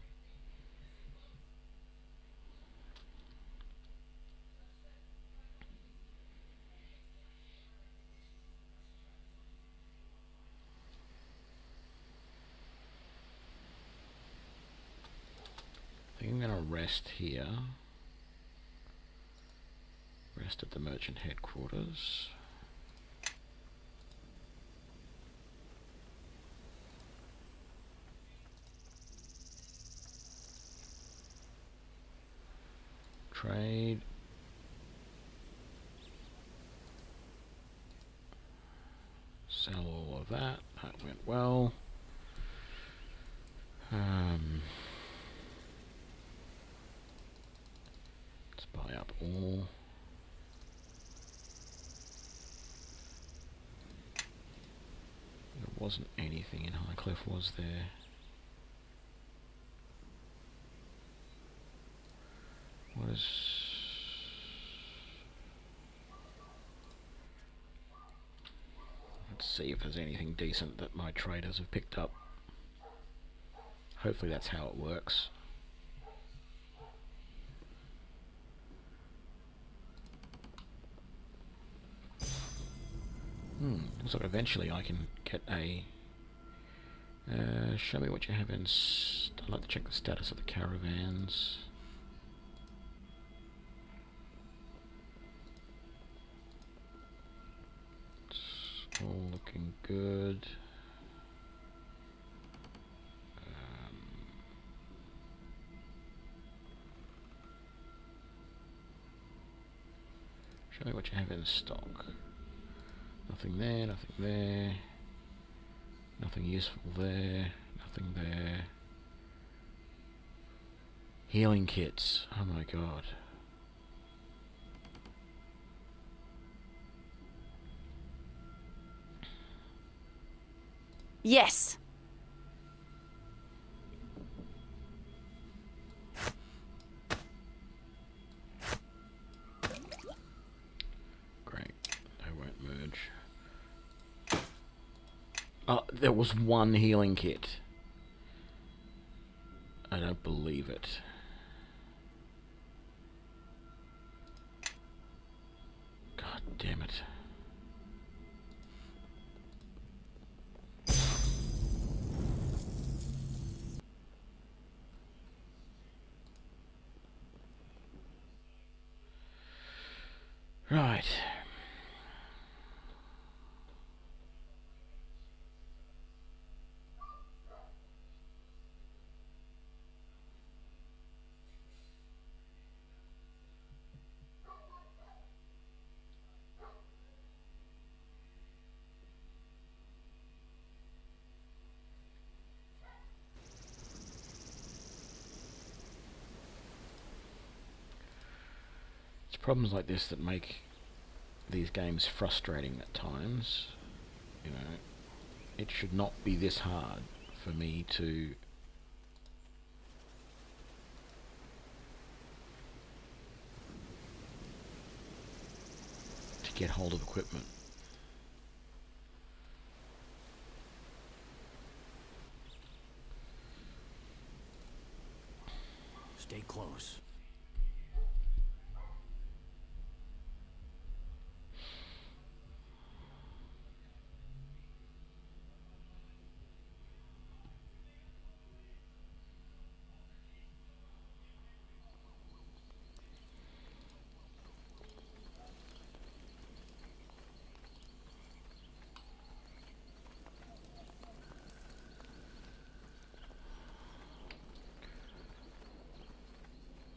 [SPEAKER 1] think I'm gonna rest here. Rest at the merchant headquarters. Trade. Sell all of that. That went well. Let's buy up all. There wasn't anything in Highcliffe, was there? What is... Let's see if there's anything decent that my traders have picked up. Hopefully that's how it works. Looks like eventually I can get a... show me what you have in... I'd like to check the status of the caravans. It's all looking good. Show me what you have in stock. Nothing there, nothing there. Nothing useful there, nothing there. Healing kits, oh my god.
[SPEAKER 3] Yes.
[SPEAKER 1] Great, they won't merge. Oh, there was one healing kit. I don't believe it. God damn it. Right. It's problems like this that make these games frustrating at times. You know, it should not be this hard for me to get hold of equipment.
[SPEAKER 5] Stay close.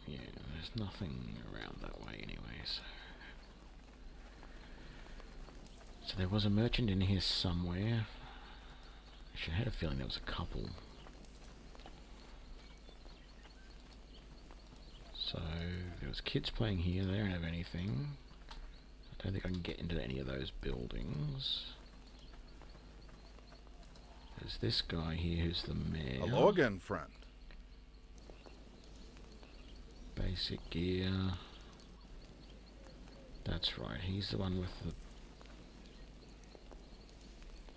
[SPEAKER 1] Yeah, there's nothing around that way anyways. So there was a merchant in here somewhere. I had a feeling there was a couple. So there was kids playing here. They don't have anything. I don't think I can get into any of those buildings. There's this guy here who's the mayor.
[SPEAKER 16] Hello again, friend.
[SPEAKER 1] Basic gear. That's right, he's the one with the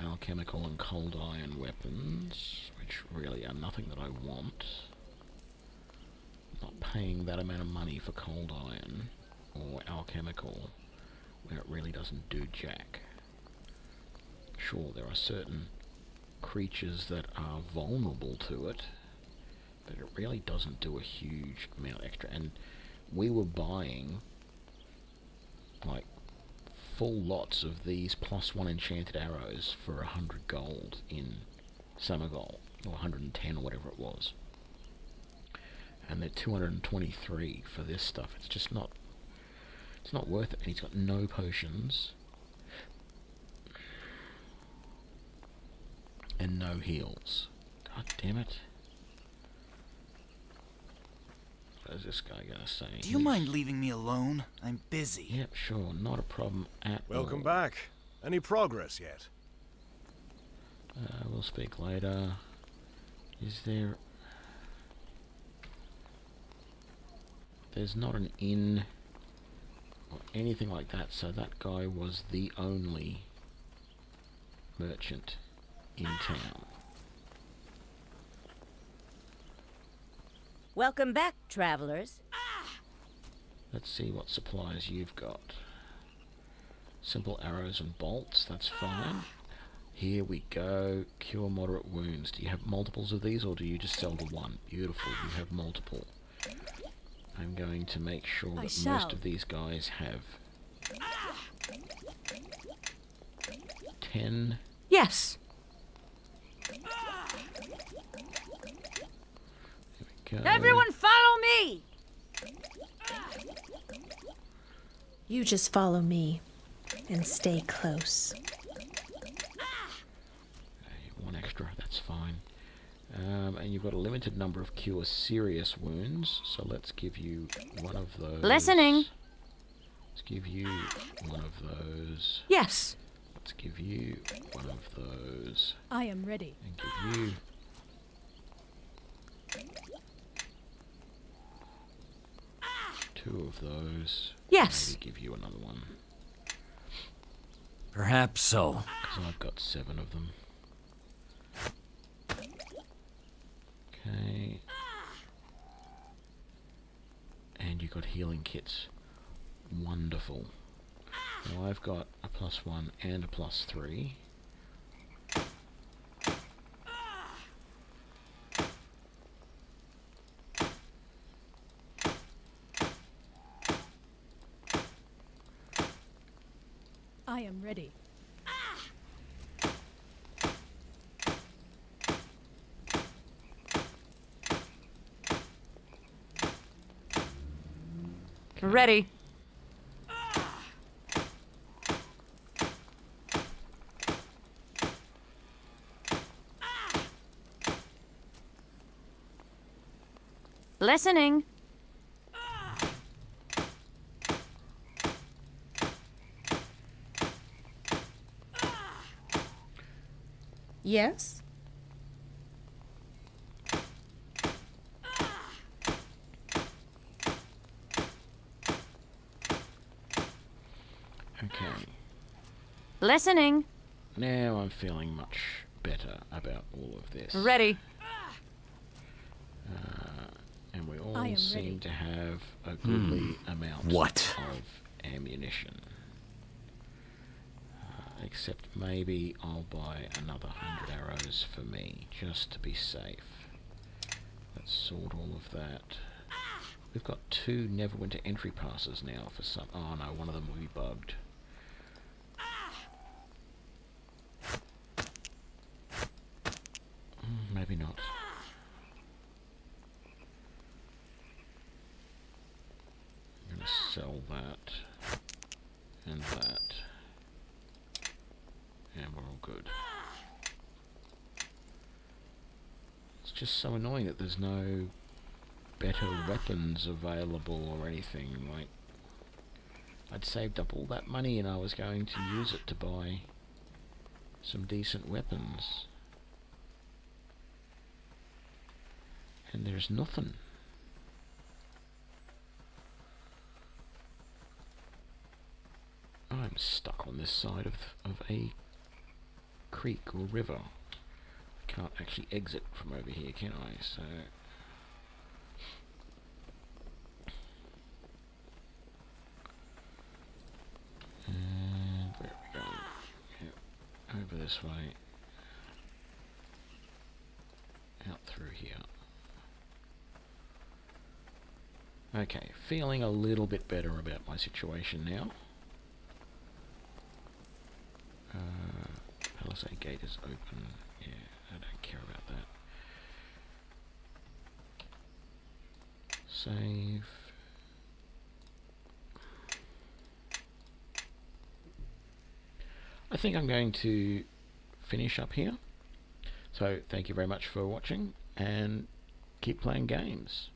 [SPEAKER 1] alchemical and cold iron weapons, which really are nothing that I want. I'm not paying that amount of money for cold iron or alchemical where it really doesn't do jack. Sure, there are certain creatures that are vulnerable to it, but it really doesn't do a huge amount extra. And we were buying like full lots of these +1 enchanted arrows for 100 gold in summer gold, or 110 or whatever it was. And they're 223 for this stuff. It's just not, it's not worth it. And he's got no potions and no heals. God damn it. What is this guy gonna say?
[SPEAKER 16] Do you mind leaving me alone? I'm busy.
[SPEAKER 1] Yep, sure, not a problem at all.
[SPEAKER 17] Welcome back. Any progress yet?
[SPEAKER 1] We'll speak later. Is there... There's not an inn or anything like that, so that guy was the only merchant in town.
[SPEAKER 2] Welcome back, travelers.
[SPEAKER 1] Let's see what supplies you've got. Simple arrows and bolts, that's fine. Here we go. Cure moderate wounds. Do you have multiples of these, or do you just sell the one? Beautiful, you have multiple. I'm going to make sure that most of these guys have 10.
[SPEAKER 3] Yes.
[SPEAKER 1] There we go.
[SPEAKER 3] Everyone follow me!
[SPEAKER 2] You just follow me and stay close.
[SPEAKER 1] One extra, that's fine. And you've got a limited number of cure serious wounds, so let's give you one of those.
[SPEAKER 3] Listening.
[SPEAKER 1] Let's give you one of those.
[SPEAKER 3] Yes.
[SPEAKER 1] Let's give you one of those.
[SPEAKER 4] I am ready.
[SPEAKER 1] And give you... two of those.
[SPEAKER 3] Yes.
[SPEAKER 1] Maybe give you another one.
[SPEAKER 5] Perhaps so.
[SPEAKER 1] Because I've got 7 of them. Okay. And you got healing kits. Wonderful. Now I've got a +1 and a +3.
[SPEAKER 4] I am ready.
[SPEAKER 3] Ready. Listening.
[SPEAKER 2] Yes?
[SPEAKER 1] Okay.
[SPEAKER 3] Listening.
[SPEAKER 1] Now I'm feeling much better about all of this.
[SPEAKER 3] Ready.
[SPEAKER 1] And we all
[SPEAKER 4] I am
[SPEAKER 1] seem
[SPEAKER 4] ready.
[SPEAKER 1] to have a goodly amount of ammunition. Except maybe I'll buy another 100 arrows for me, just to be safe. Let's sort all of that. We've got 2 Neverwinter entry passes now for some... Oh no, one of them will be bugged. Maybe not. I'm going to sell that and that. And we're all good. It's just so annoying that there's no better weapons available or anything. Like, I'd saved up all that money and I was going to use it to buy some decent weapons. And there's nothing. I'm stuck on this side of a creek or river. I can't actually exit from over here, can I? So... And where are we going? Yep. Over this way. Out through here. Okay, feeling a little bit better about my situation now. Palisade gate is open. Yeah, I don't care about that. Save. I think I'm going to finish up here. So thank you very much for watching and keep playing games.